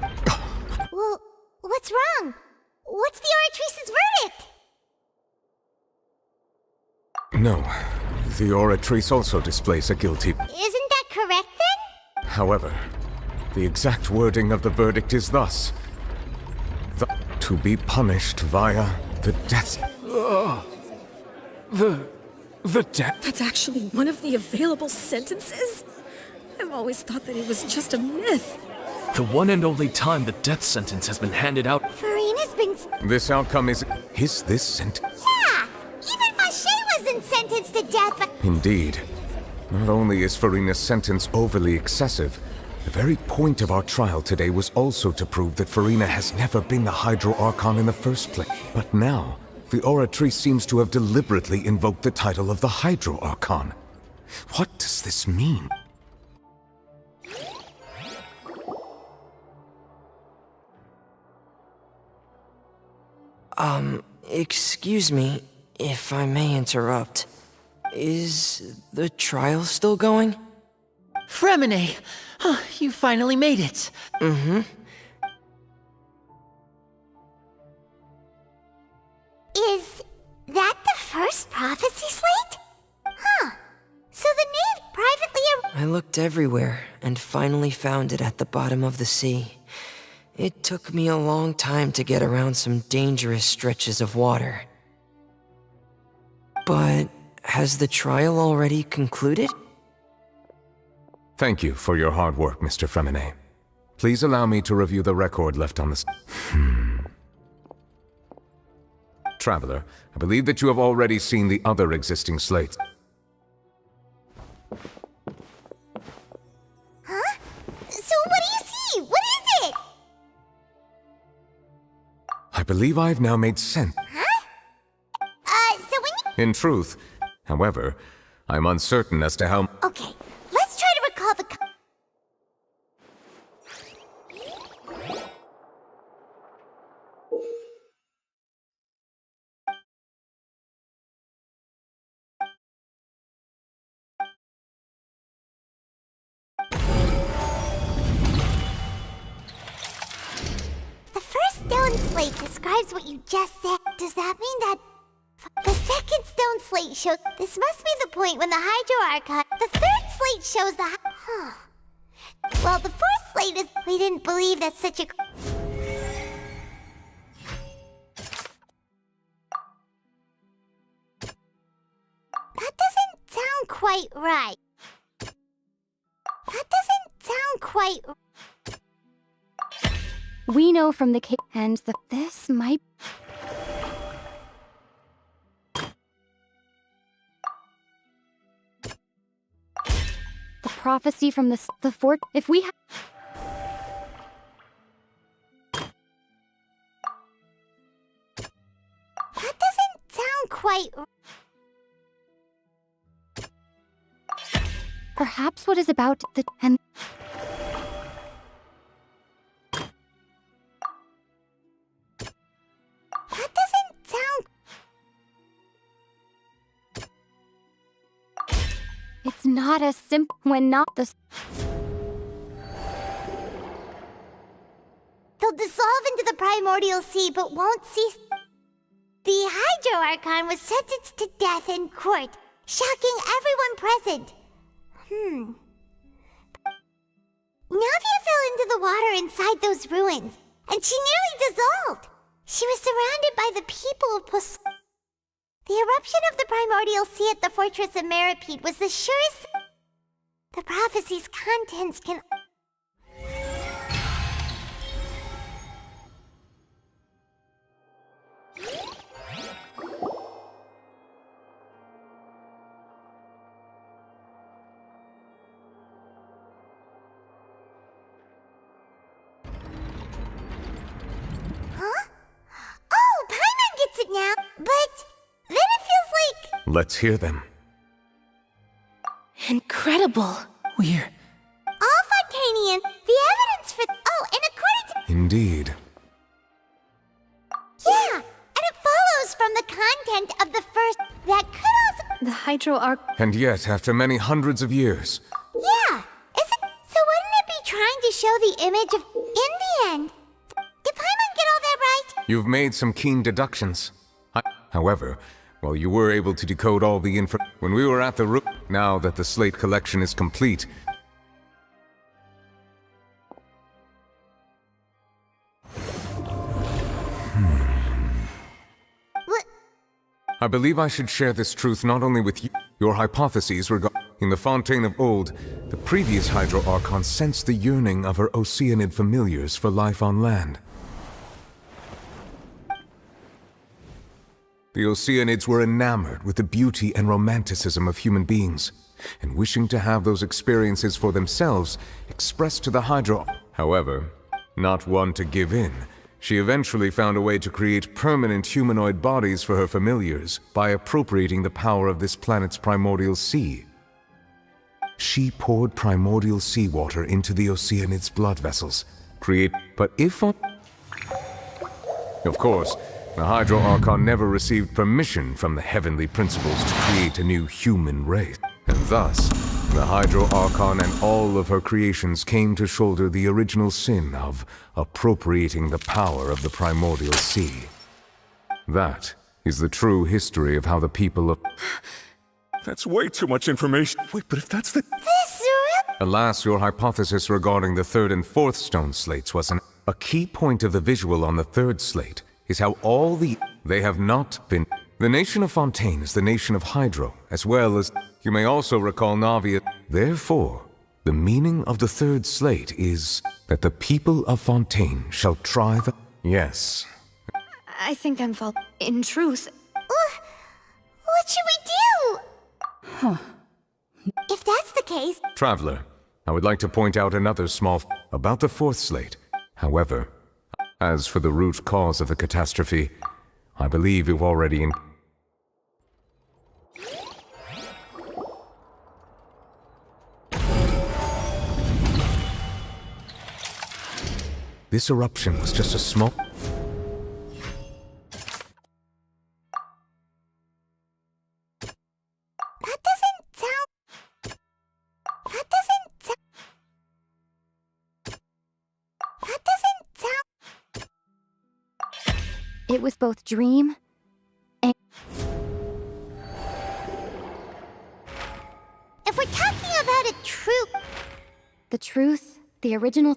Well, what's wrong? What's the oratrice's verdict? No, the oratrice also displays a guilty... Isn't that correct then? However, the exact wording of the verdict is thus: to be punished via the death... The death? That's actually one of the available sentences? I've always thought that it was just a myth. The one and only time the death sentence has been handed out. Farina's been... This outcome is this sentence? Yeah! Even Vache wasn't sentenced to death, but... Indeed. Not only is Farina's sentence overly excessive, the very point of our trial today was also to prove that Farina has never been the Hydro Archon in the first place. But now, the oratrice seems to have deliberately invoked the title of the Hydro Archon. What does this mean? Excuse me, if I may interrupt. Is the trial still going? Fremine! Oh, you finally made it. Mm-hmm. Is that the first prophecy slate? Huh. So the knave privately... I looked everywhere and finally found it at the bottom of the sea. It took me a long time to get around some dangerous stretches of water. But has the trial already concluded? Thank you for your hard work, Mr. Fremine. Please allow me to review the record left on the... Traveler, I believe that you have already seen the other existing slates. Huh? So what do you see? What is it? I believe I've now made sense. Huh? So when you... In truth, however, I'm uncertain as to how... Okay, let's try to recall the... slate describes what you just said. Does that mean that the second stone slate shows... This must be the point when the Hydro Archon... The third slate shows the... Huh. Well, the fourth slate is... We didn't believe that such a... That doesn't sound quite right. That doesn't sound quite... We know from the case and that this might... The prophecy from the fort... If we That doesn't sound quite... Perhaps what is about the... And... That doesn't sound... It's not as simple when not the... They'll dissolve into the primordial sea, but won't cease... The Hydro Archon was sentenced to death in court, shocking everyone present. Navia fell into the water inside those ruins, and she nearly dissolved. She was surrounded by the people of The eruption of the primordial sea at the fortress of Meripede was the surest... The prophecy's contents can... Now, but then it feels like... Let's hear them. Incredible. We're... All Fontanian, the evidence for... Oh, and according to... Indeed. Yeah, and it follows from the content of the first... That could also... The Hydro Arc... And yet, after many hundreds of years... Yeah, so wouldn't it be trying to show the image of... In the end... Did Paimon get all that right? You've made some keen deductions. However, while you were able to decode all the info... When we were at the root... Now that the slate collection is complete... I believe I should share this truth not only with you... Your hypotheses regarding the Fontaine of Old, the previous Hydro Archon sensed the yearning of her Oceanid familiars for life on land. The Oceanids were enamored with the beauty and romanticism of human beings, and wishing to have those experiences for themselves, expressed to the Hydro. However, not one to give in, she eventually found a way to create permanent humanoid bodies for her familiars by appropriating the power of this planet's primordial sea. She poured primordial seawater into the Oceanids' blood vessels, But if Of course, the Hydro Archon never received permission from the heavenly principles to create a new human race. And thus, the Hydro Archon and all of her creations came to shoulder the original sin of appropriating the power of the primordial sea. That is the true history of how the people of... That's way too much information. Wait, but if that's the... Alas, your hypothesis regarding the third and fourth stone slates was a key point of the visual on the third slate is how all they have not been... The nation of Fontaine is the nation of Hydro, as well as... You may also recall Navia. Therefore, the meaning of the third slate is that the people of Fontaine shall try the... Yes. I think I'm in truth. What should we do? Huh. If that's the case... Traveler, I would like to point out another small... about the fourth slate. However, as for the root cause of the catastrophe, I believe you've already... This eruption was just a small... It was both dream and... If we're talking about a truth... The truth, the original...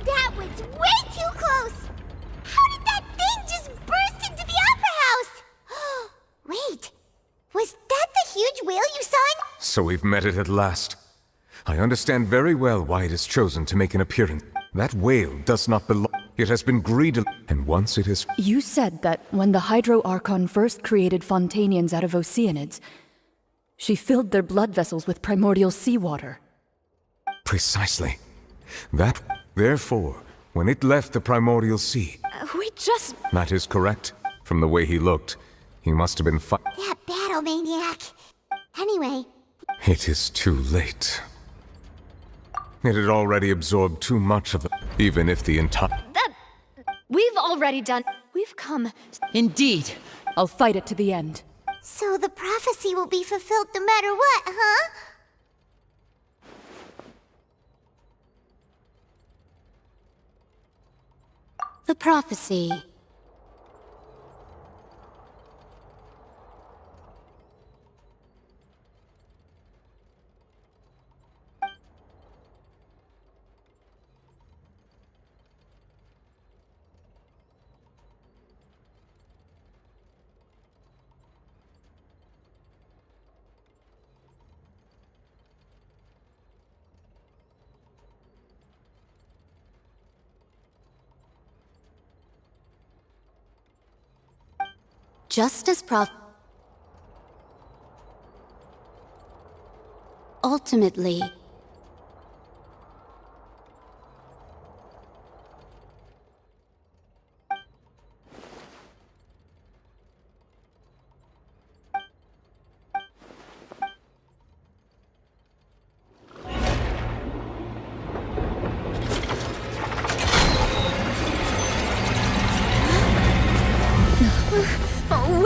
That was way too close! How did that thing just burst into the Opera House? Wait, was that the huge whale you saw in... So we've met it at last. I understand very well why it has chosen to make an appearance. That whale does not belong. It has been greedily... And once it is... You said that when the Hydro Archon first created Fontanians out of Oceanids, she filled their blood vessels with primordial seawater. Precisely. That... Therefore, when it left the primordial sea... We just... That is correct. From the way he looked, he must have been That battle maniac. Anyway... It is too late. It had already absorbed too much of it, even if the entire... That... We've already done... We've come... Indeed. I'll fight it to the end. So the prophecy will be fulfilled no matter what, huh? The prophecy. Just as ultimately,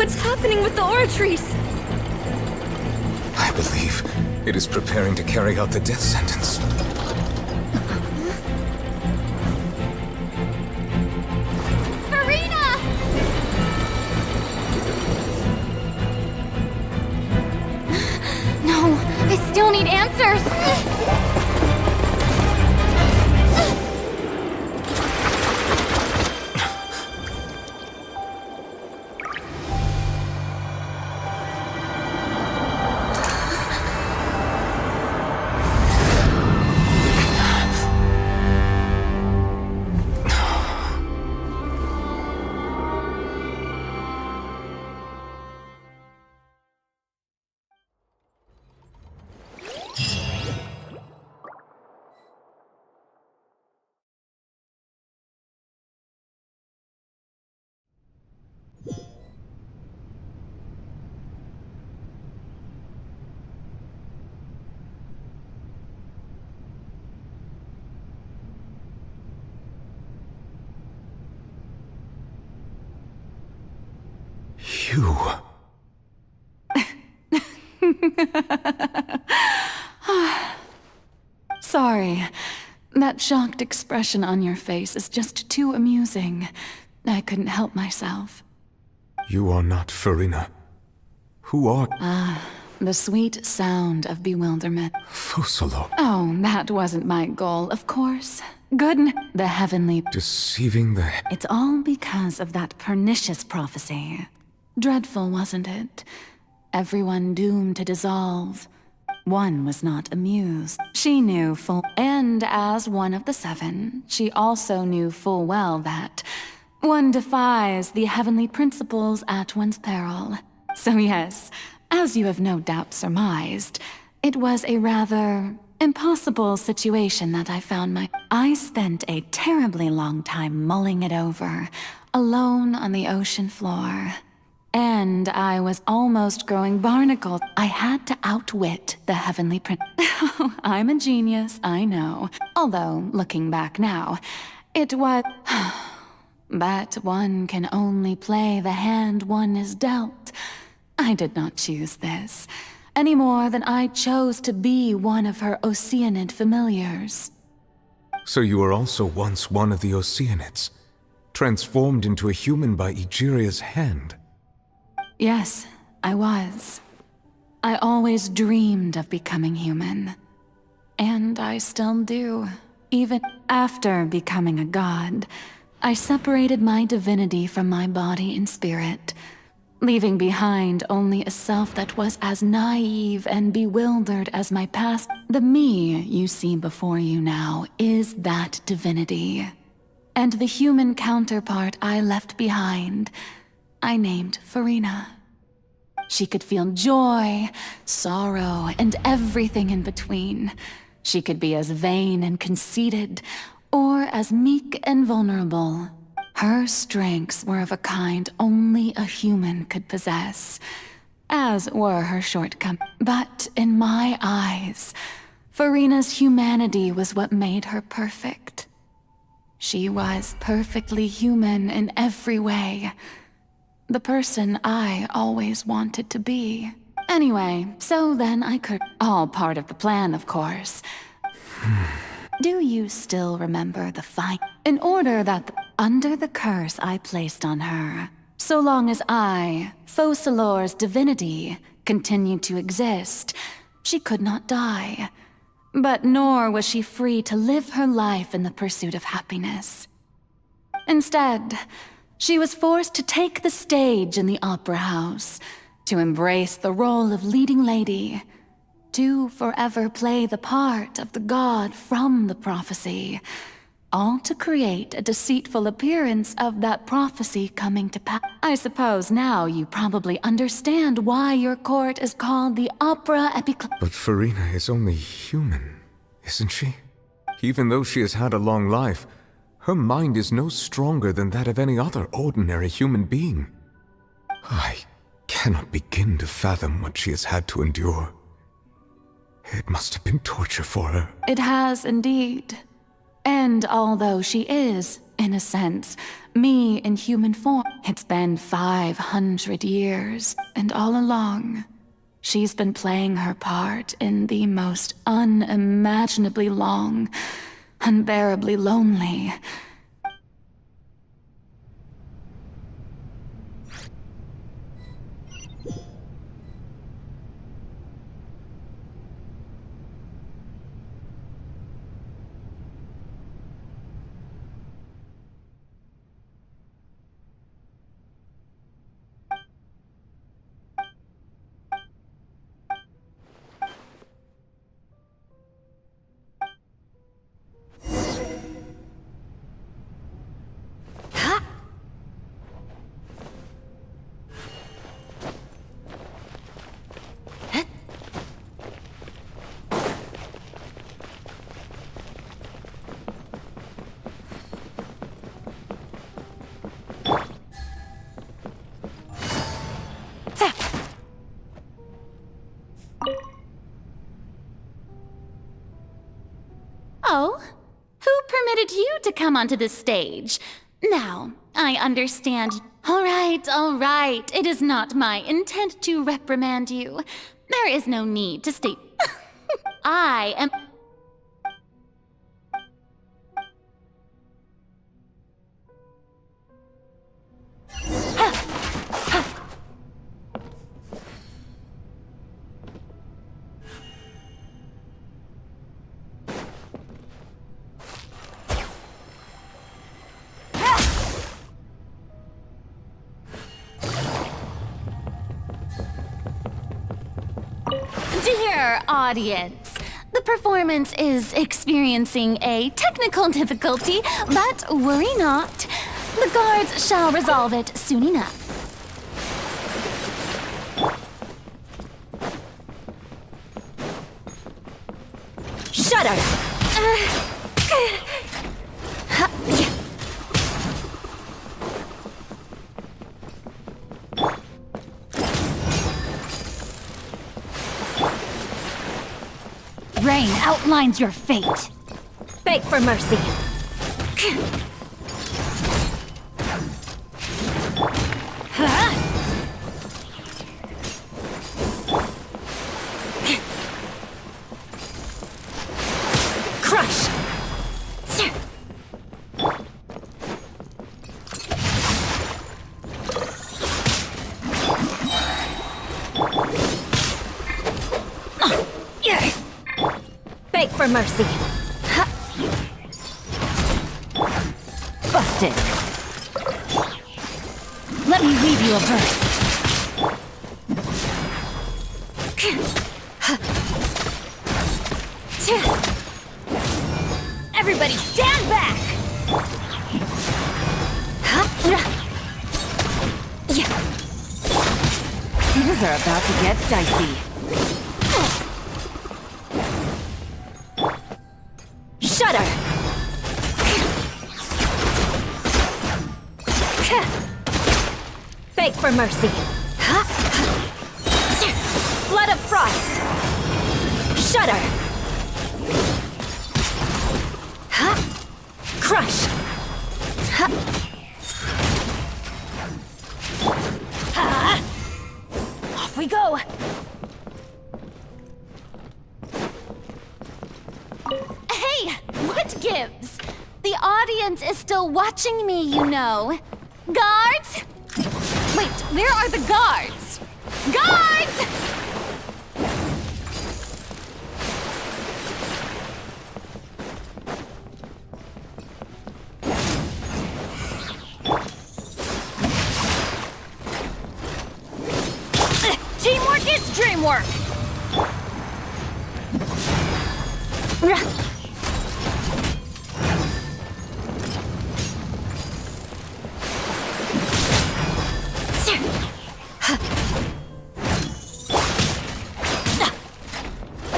What's happening with the oratories? I believe it is preparing to carry out the death sentence. Farina! No, I still need answers! You. Sorry. That shocked expression on your face is just too amusing. I couldn't help myself. You are not Farina. Who are... The sweet sound of bewilderment. Focalo. Oh, that wasn't my goal, of course. The heavenly... Deceiving the... It's all because of that pernicious prophecy. Dreadful, wasn't it? Everyone doomed to dissolve. One was not amused. She knew full... And as one of the seven, she also knew full well that one defies the heavenly principles at one's peril. So yes, as you have no doubt surmised, it was a rather impossible situation that I spent a terribly long time mulling it over, alone on the ocean floor. And I was almost growing barnacled. I had to outwit the heavenly prince. I'm a genius, I know. Although, looking back now, it was... But one can only play the hand one is dealt. I did not choose this, any more than I chose to be one of her Oceanid familiars. So you were also once one of the Oceanids, transformed into a human by Egeria's hand. Yes, I was. I always dreamed of becoming human. And I still do. Even after becoming a god, I separated my divinity from my body and spirit, leaving behind only a self that was as naive and bewildered as my past. The me you see before you now is that divinity. And the human counterpart I left behind, I named Farina. She could feel joy, sorrow, and everything in between. She could be as vain and conceited, or as meek and vulnerable. Her strengths were of a kind only a human could possess, as were her shortcomings. But in my eyes, Farina's humanity was what made her perfect. She was perfectly human in every way. The person I always wanted to be. Anyway, so then I could... All part of the plan, of course. Do you still remember the fight? In order that under the curse I placed on her, so long as I, Focalor's divinity, continued to exist, she could not die. But nor was she free to live her life in the pursuit of happiness. Instead, she was forced to take the stage in the opera house, to embrace the role of leading lady, to forever play the part of the god from the prophecy, all to create a deceitful appearance of that prophecy coming to pass. I suppose now you probably understand why your court is called the Opera But Farina is only human, isn't she? Even though she has had a long life, her mind is no stronger than that of any other ordinary human being. I cannot begin to fathom what she has had to endure. It must have been torture for her. It has indeed. And although she is, in a sense, me in human form, it's been 500 years, and all along, she's been playing her part in the most unimaginably long, unbearably lonely. Oh, who permitted you to come onto this stage? Now, I understand. All right. It is not my intent to reprimand you. There is no need to state. I am. Dear audience, the performance is experiencing a technical difficulty, but worry not. The guards shall resolve it soon enough. Shudder! Rain outlines your fate. Beg for mercy. Crush. Beg for mercy. Busted. Let me weave you a verse. Everybody stand back! Things are about to get dicey. Shudder! Beg for mercy. Flood of frost! Shudder! Crush! Off we go! Hey! What gives? The audience is still watching me, you know. Guards? Wait, where are the guards? Guards! Teamwork is dreamwork!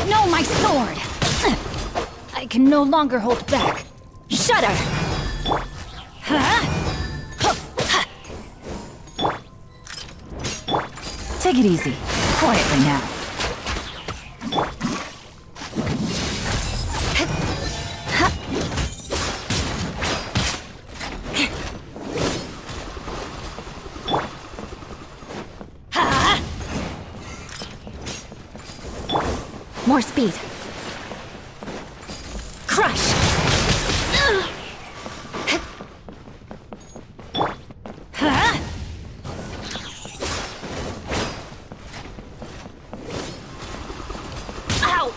No, my sword! I can no longer hold back. Shudder! Take it easy. Quietly now. More speed. Crush! Ow!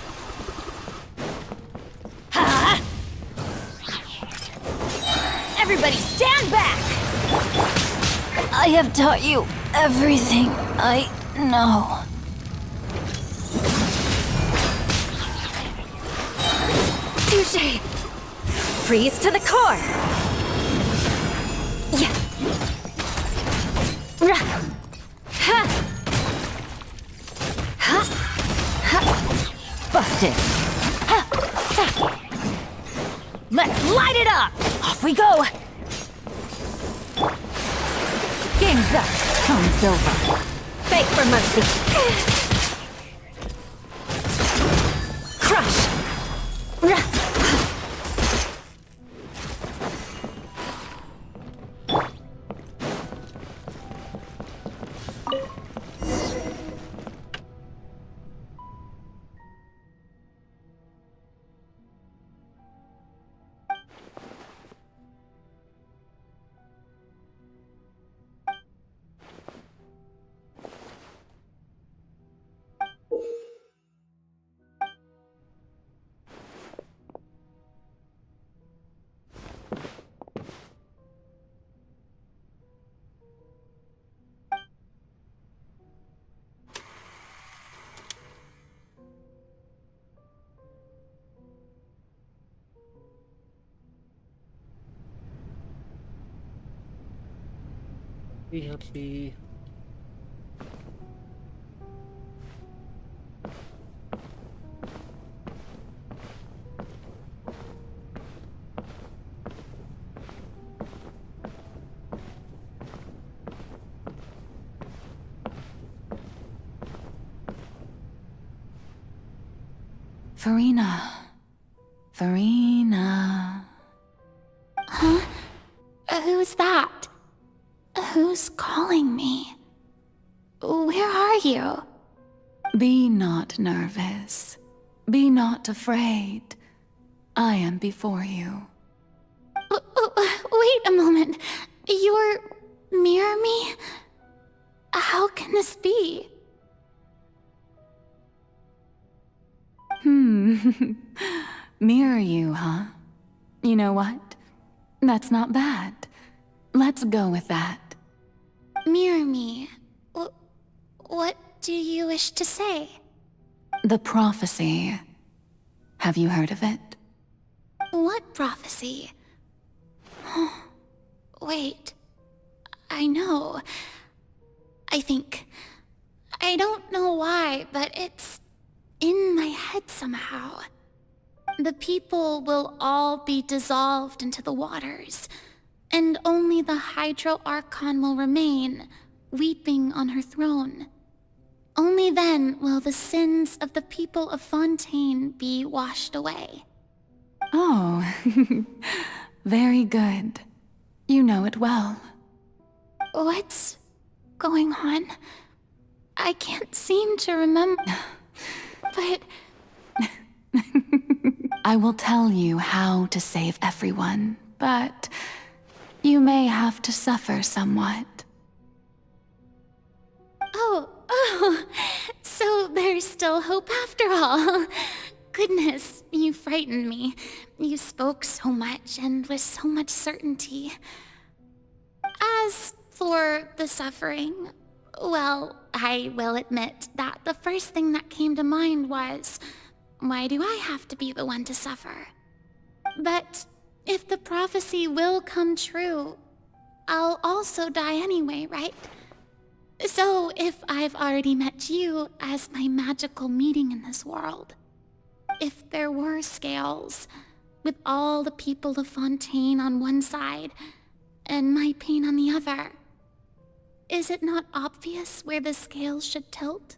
Everybody stand back! I have taught you everything I know. Touché! Freeze to the core! Yeah! Ha! Ha! Ha! Busted! Ha! Ha! Let's light it up! Off we go! Game's up. Time's over. Beg for mercy. Crush! happy. Farina. Huh? Who's that? Who's calling me? Where are you? Be not nervous. Be not afraid. I am before you. Wait a moment. You're near me? How can this be? Mirror you, huh? You know what? That's not bad. Let's go with that. Mirror me. What do you wish to say? The prophecy. Have you heard of it? What prophecy? Wait. I know. I think... I don't know why, but it's in my head somehow. The people will all be dissolved into the waters, and only the Hydro Archon will remain, weeping on her throne. Only then will the sins of the people of Fontaine be washed away. Oh, very good. You know it well. What's going on? I can't seem to remember, but... I will tell you how to save everyone, but you may have to suffer somewhat. Oh, so there's still hope after all. Goodness, you frightened me. You spoke so much and with so much certainty. As for the suffering, well, I will admit that the first thing that came to mind was, why do I have to be the one to suffer? But if the prophecy will come true, I'll also die anyway, right? So if I've already met you as my magical meeting in this world, if there were scales, with all the people of Fontaine on one side, and my pain on the other, is it not obvious where the scales should tilt?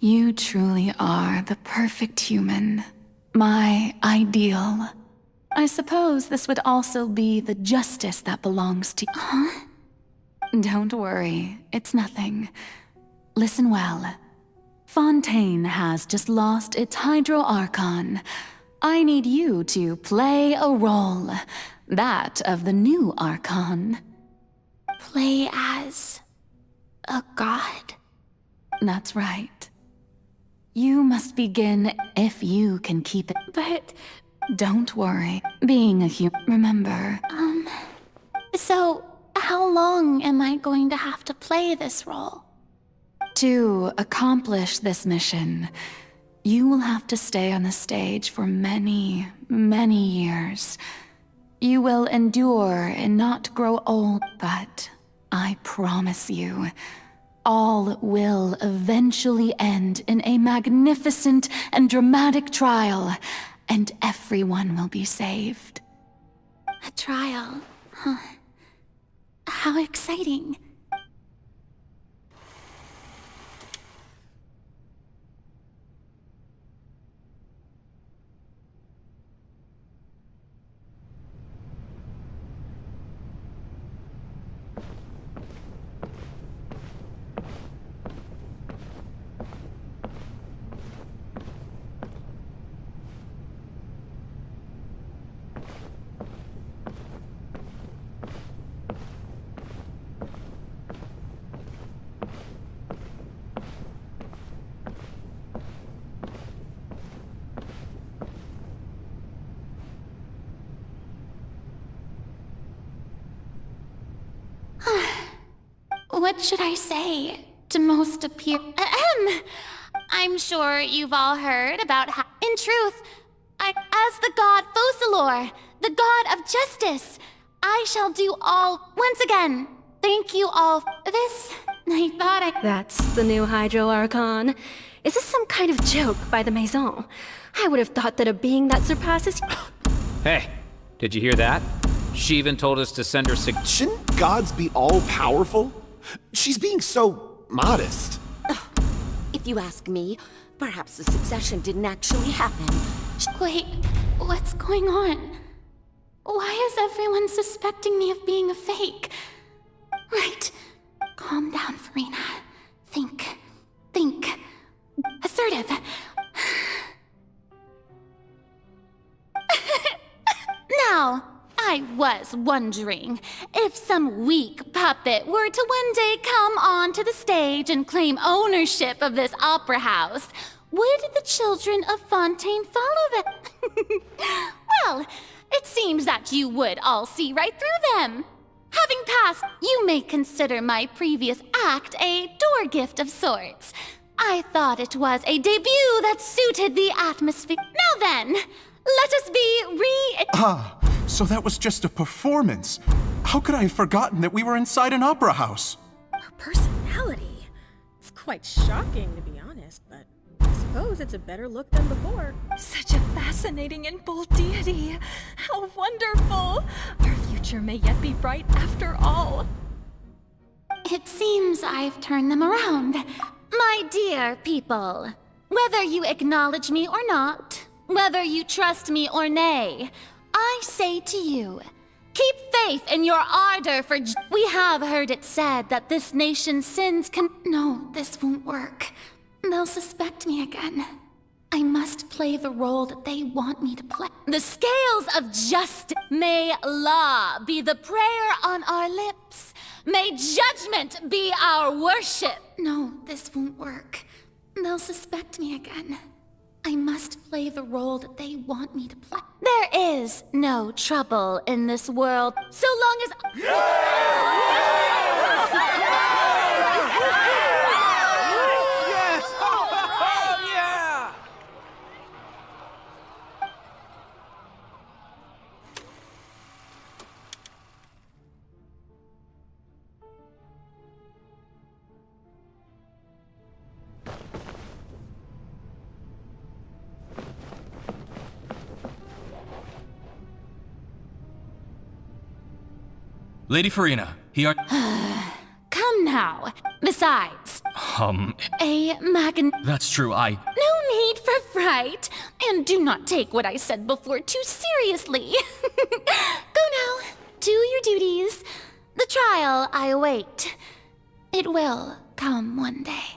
You truly are the perfect human. My ideal. I suppose this would also be the justice that belongs to you. Huh? Don't worry, it's nothing. Listen well. Fontaine has just lost its Hydro Archon. I need you to play a role. That of the new Archon. Play as... a god? That's right. You must begin if you can keep it. But... don't worry. Being a human, remember. So, how long am I going to have to play this role? To accomplish this mission, you will have to stay on the stage for many, many years. You will endure and not grow old, but I promise you, all will eventually end in a magnificent and dramatic trial, and everyone will be saved. A trial? Huh. How exciting. What should I say to most appear? I'm sure you've all heard about how, in truth, as the god Focalor, the god of justice, I shall do all. Once again, thank you all for this. I thought I. That's the new Hydro Archon. Is this some kind of joke by the Maison? I would have thought that a being that surpasses. Hey, did you hear that? She even told us to send her Shouldn't gods be all-powerful? She's being so modest. If you ask me, perhaps the succession didn't actually happen. Wait, what's going on? Why is everyone suspecting me of being a fake? Right. Calm down, Farina. Think. Assertive. Now, I was wondering if some weak puppet were to one day come onto the stage and claim ownership of this opera house, would the children of Fontaine follow them? Well, it seems that you would all see right through them. Having passed, you may consider my previous act a door gift of sorts. I thought it was a debut that suited the atmosphere. Now then, let us be So that was just a performance. How could I have forgotten that we were inside an opera house? Her personality. It's quite shocking, to be honest, but I suppose it's a better look than before. Such a fascinating and bold deity. How wonderful! Our future may yet be bright after all. It seems I've turned them around. My dear people, whether you acknowledge me or not, whether you trust me or nay, I say to you, keep faith in your ardor for We have heard it said that this nation's sins can— No, this won't work. They'll suspect me again. I must play the role that they want me to play. The scales of justice. May law be the prayer on our lips. May judgment be our worship. No, this won't work. They'll suspect me again. I must play the role that they want me to play. There is no trouble in this world, so long as— Yes! Oh, yeah! Lady Farina, here. Come now. Besides, a magn— That's true, No need for fright. And do not take what I said before too seriously. Go now. Do your duties. The trial I await. It will come one day.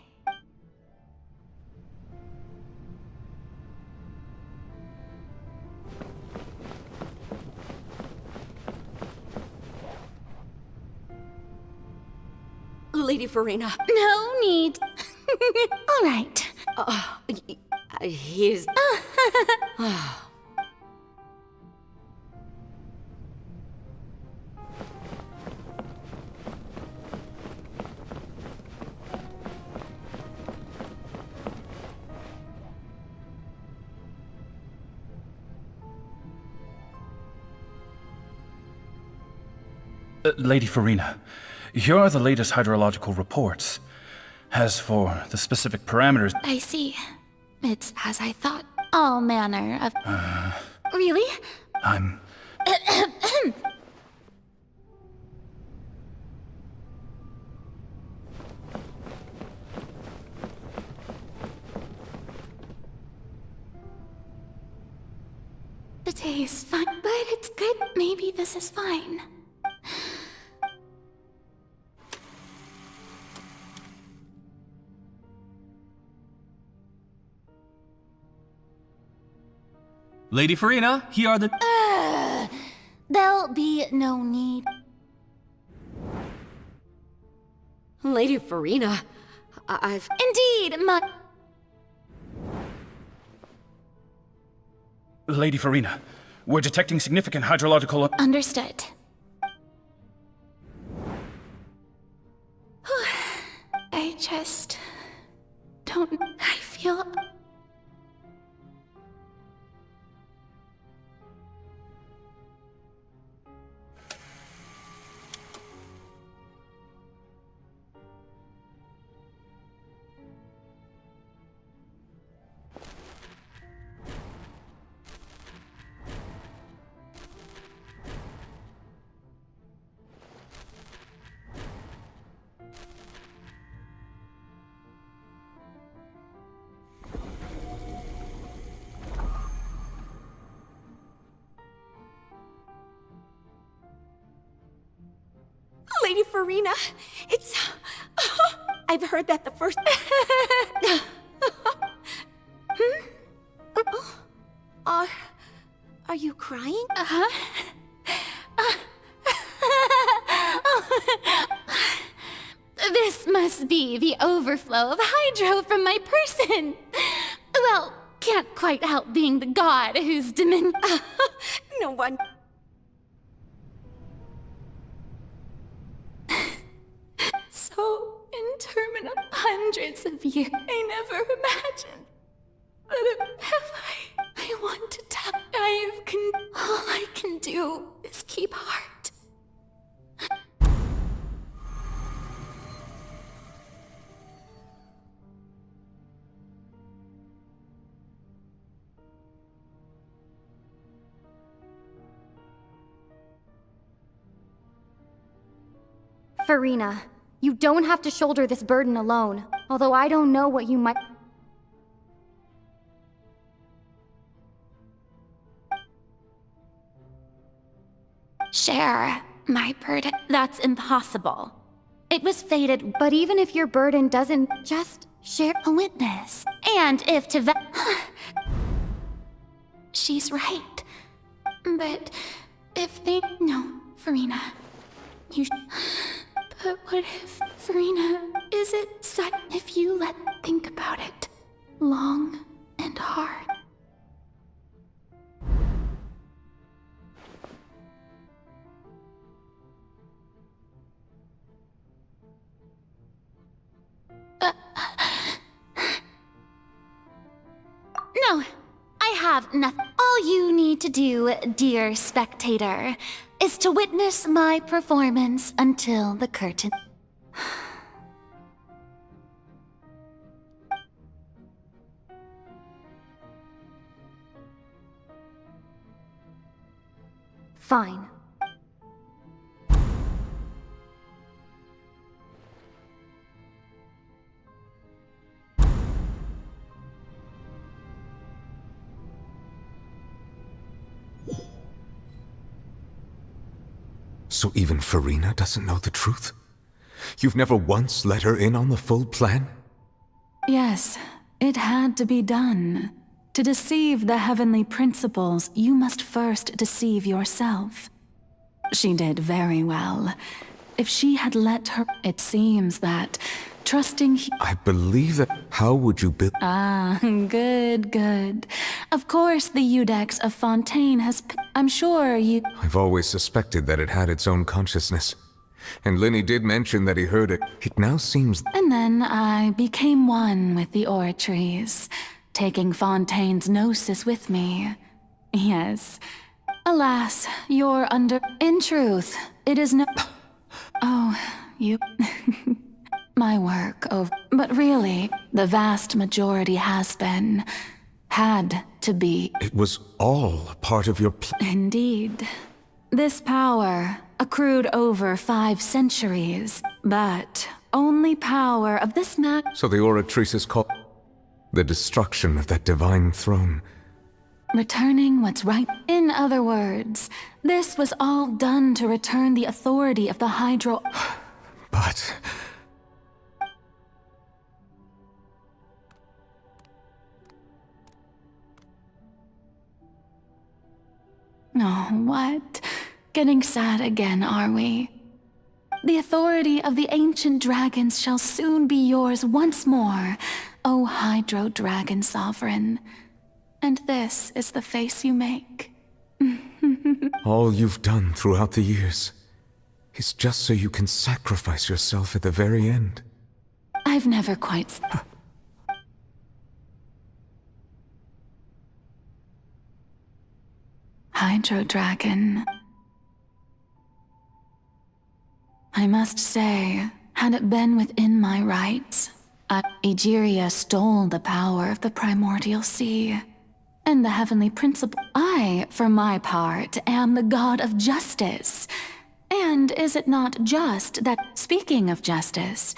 Lady Farina. No need. All right. He's... Lady Farina, here are the latest hydrological reports. As for the specific parameters... I see. It's as I thought. All manner of... Really? I'm... The day is fine, but it's good. Maybe this is fine. Lady Farina, here are the... There'll be no need. Lady Farina, I've... Indeed, my... Lady Farina, we're detecting significant hydrological... Understood. I just... don't... I feel... Lady Farina. It's... I've heard that the first... Are you crying? This must be the overflow of hydro from my person. Well, can't quite help being the god whose dominion... No one... So interminable. Hundreds of years. I never imagined. But if I want to tell, all I can do is keep heart. Farina, you don't have to shoulder this burden alone, although I don't know what you might... Share my burden. That's impossible. It was fated, but even if your burden doesn't, just share a witness. And if she's right. But if they... No, Farina. But what if, Farina, is it such if you think about it long and hard? No, I have nothing. All you need to do, dear spectator, is to witness my performance until the curtain. Fine. So even Farina doesn't know the truth? You've never once let her in on the full plan? Yes, it had to be done. To deceive the heavenly principles, you must first deceive yourself. She did very well. If she had let her... It seems that trusting... I believe that... How would you build... Ah, good. Of course the Eudex of Fontaine has... I'm sure you... I've always suspected that it had its own consciousness. And Linny did mention that he heard it. It now seems... And then I became one with the oratories, taking Fontaine's gnosis with me. Yes. Alas, you're under... In truth, it is no... Oh, you... My work over... But really, the vast majority has been... Had to be... It was all a part of your plan. Indeed. This power accrued over 5 centuries, but only power of this man... So the oratrice is called... The destruction of that divine throne. Returning what's right. In other words, this was all done to return the authority of the Hydro... But... Oh, what? Getting sad again, are we? The authority of the ancient dragons shall soon be yours once more, O Hydro Dragon Sovereign. And this is the face you make. All you've done throughout the years is just so you can sacrifice yourself at the very end. I've never quite... Hydro Dragon. I must say, had it been within my rights, Egeria stole the power of the primordial sea and the heavenly principle. I, for my part, am the god of justice. And is it not just that, speaking of justice,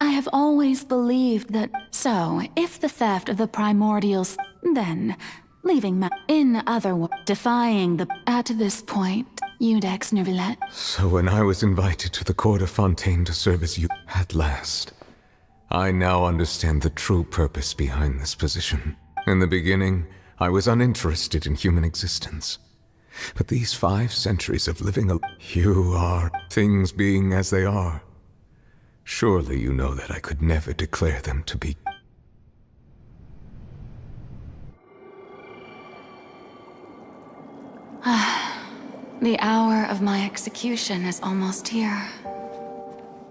I have always believed that... So, if the theft of the primordials, then... Leaving my... In other words, defying the... At this point, Eudex Neuvillette. So when I was invited to the court of Fontaine to serve as you at last, I now understand the true purpose behind this position. In the beginning, I was uninterested in human existence. But these 5 centuries of living you are, things being as they are. Surely you know that I could never declare them to be. The hour of my execution is almost here.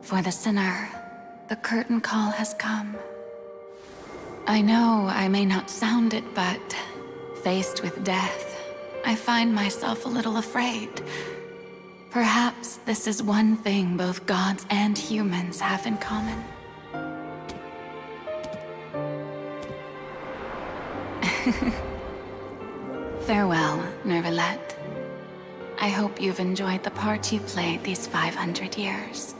For the sinner, the curtain call has come. I know I may not sound it, but faced with death, I find myself a little afraid. Perhaps this is one thing both gods and humans have in common. Farewell, Neuvillette. I hope you've enjoyed the part you played these 500 years.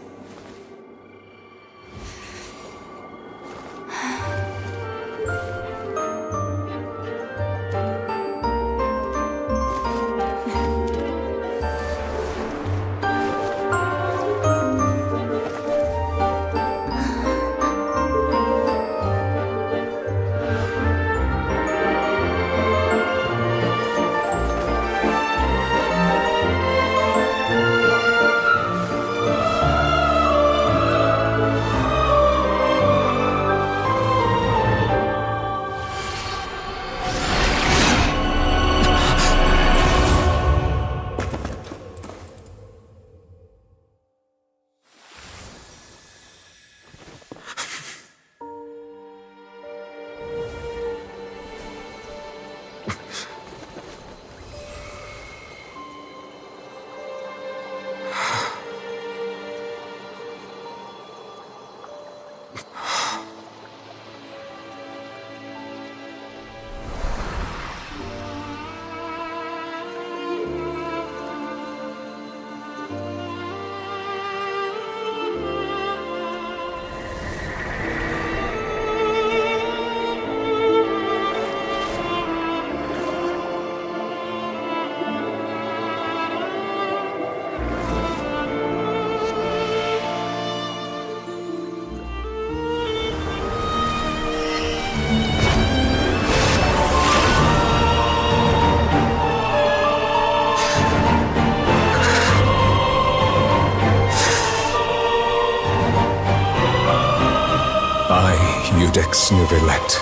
Eudex Neuvillette,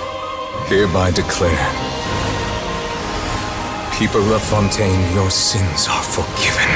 hereby declare, people of Fontaine, your sins are forgiven.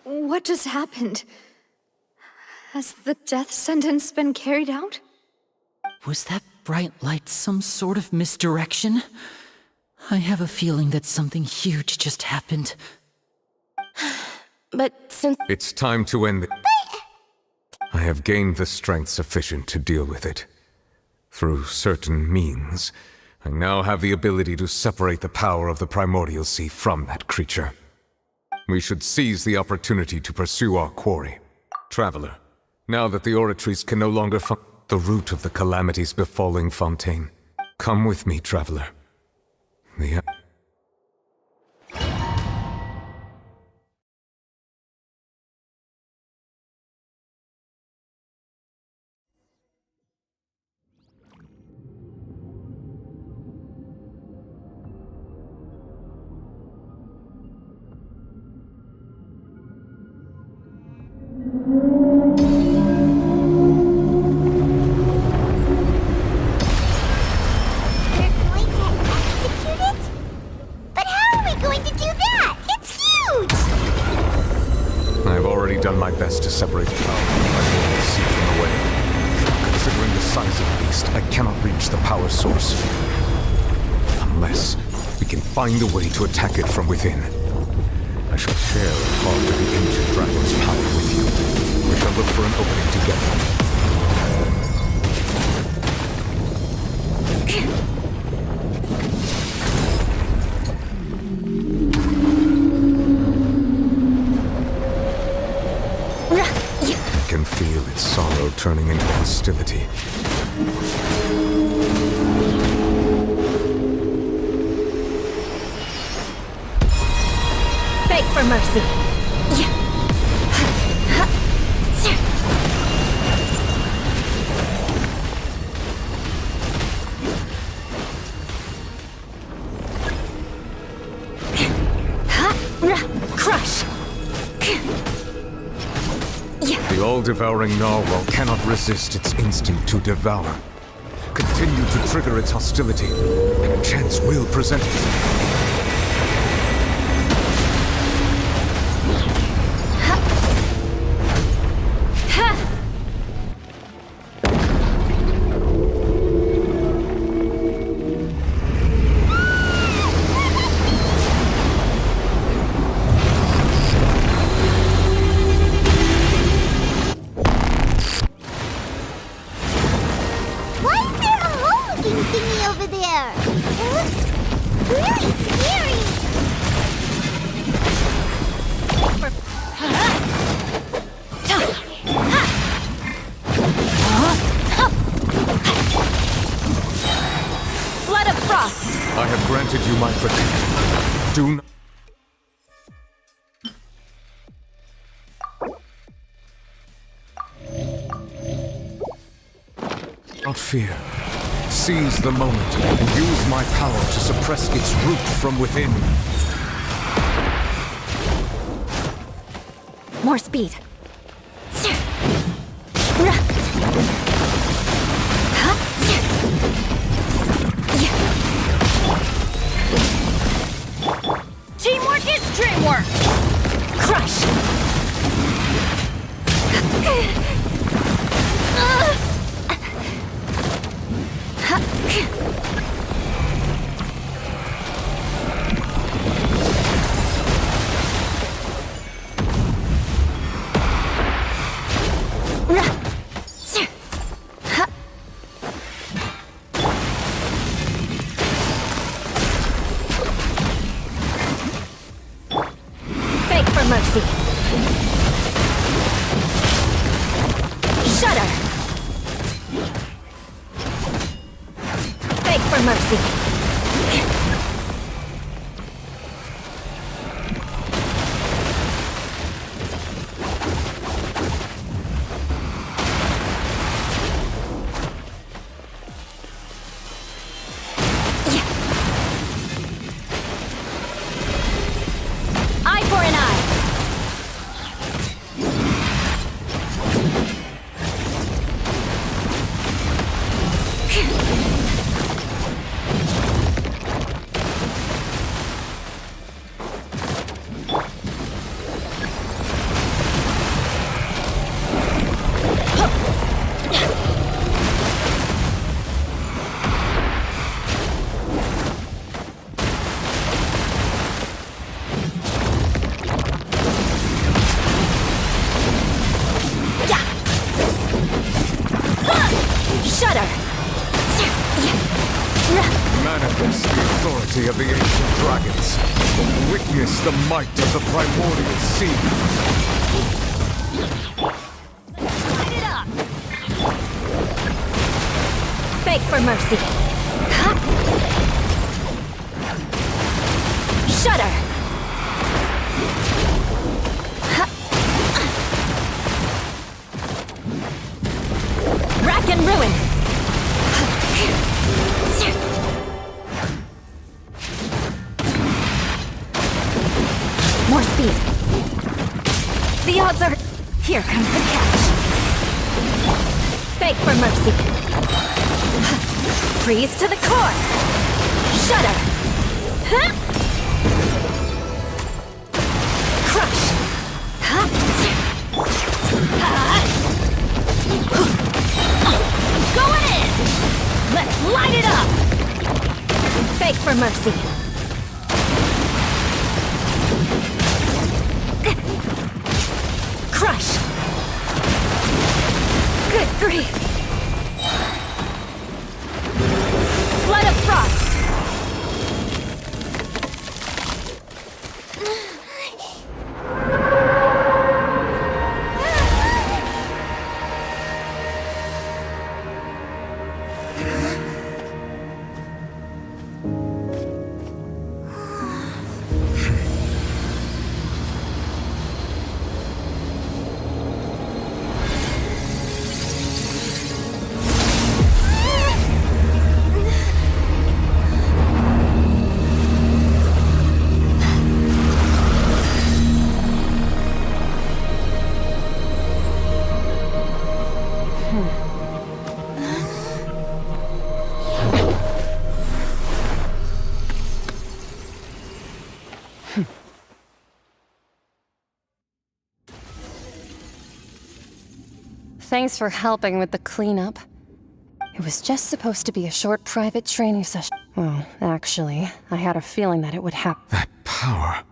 What just happened? Has the death sentence been carried out? Was that bright light some sort of misdirection? I have a feeling that something huge just happened. But since... It's time to end I have gained the strength sufficient to deal with it. Through certain means, I now have the ability to separate the power of the Primordial Sea from that creature. We should seize the opportunity to pursue our quarry. Traveler, now that the oratories can no longer the root of the calamities befalling Fontaine, come with me, Traveler. I've already done my best to separate the power of the Primordial Sea from the way. Considering the size of the beast, I cannot reach the power source. Unless we can find a way to attack it from within. I shall share a part of the ancient dragon's power with you. We shall look for an opening together. I can feel its sorrow turning into hostility. Beg for mercy. Crush. The all-devouring narwhal cannot resist its instinct to devour. Continue to trigger its hostility, and a chance will present itself. Why is there a hole-looking thingy over there? It looks really scary. Blood of Frost. I have granted you my protection. Do not... Not fear. Seize the moment and use my power to suppress its root from within. More speed. Teamwork is dreamwork! Crush! Beg for mercy. Shudder. Beg for mercy. Eye for an eye. Shudder. Manifest the authority of the ancient dragons. Witness the might of the primordial sea. Light it up. Beg for mercy. Shudder. Rack and ruin. More speed. The odds are... Here comes the catch. Beg for mercy. Freeze to the core. Shudder. Crush. for mercy. Crush! Good grief! Flood of frost! Thanks for helping with the cleanup. It was just supposed to be a short private training session. Well, actually, I had a feeling that it would happen. That power.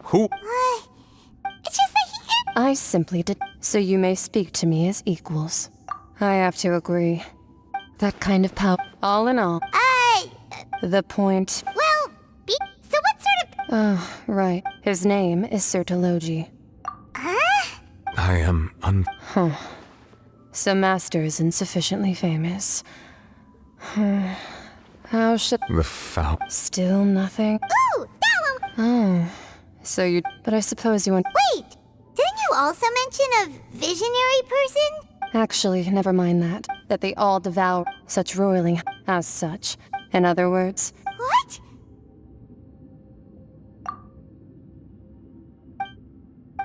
Who? It's just that I simply did. So you may speak to me as equals. I have to agree. That kind of power. All in all. The point. Well, so what sort of... Oh, right. His name is Sir Taloji. I am Huh. So Master isn't sufficiently famous. How should... The foul. Still nothing? Ooh, that one! Oh. So you... But I suppose you want... Wait! Didn't you also mention a visionary person? Actually, never mind that. That they all devour such roiling as such. In other words... What?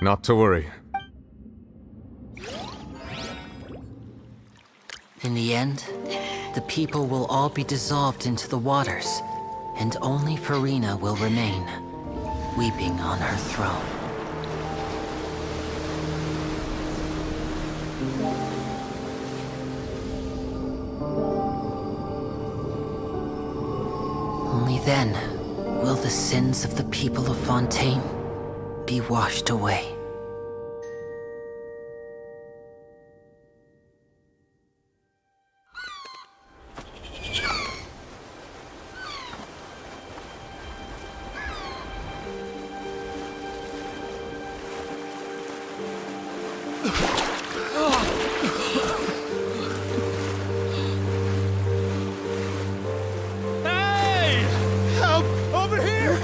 Not to worry. In the end, the people will all be dissolved into the waters, and only Farina will remain, weeping on her throne. Only then will the sins of the people of Fontaine be washed away. Hey! Help! Over here!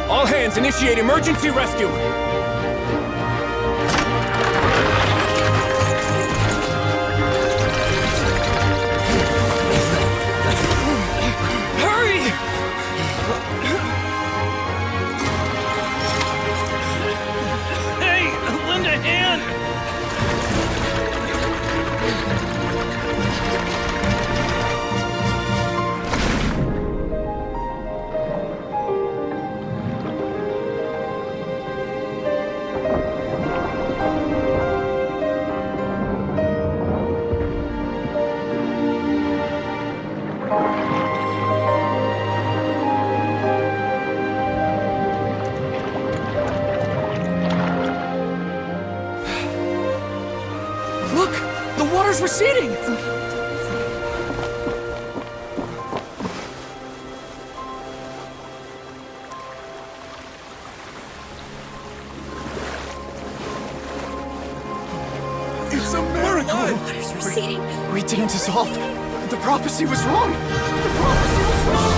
All hands, initiate emergency rescue! Hurry! Hey, lend a hand! Look! The water's receding! It's a miracle! Water's receding. We didn't dissolve. The prophecy was wrong. The prophecy was wrong.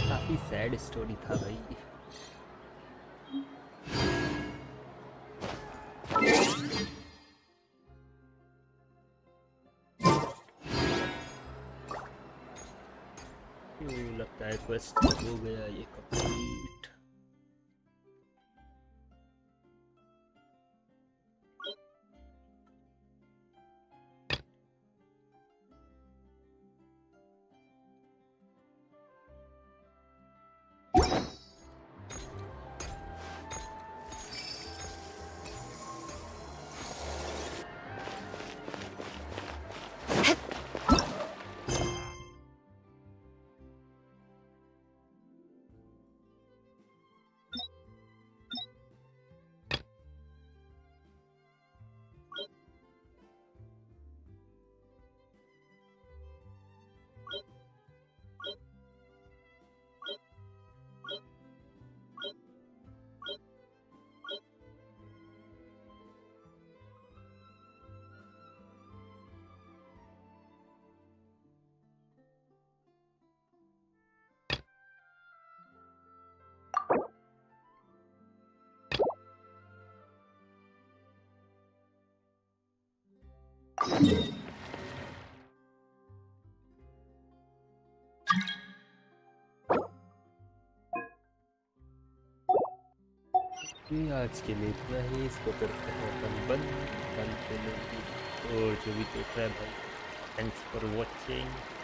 काफी sad story था भाई। लगता है quest हो गया ये complete. आज के लिए इतना ही। इसको करते हैं अपन बंद। कल के लिए और जो भी देख रहा है भाई, थैंक्स फॉर वॉचिंग।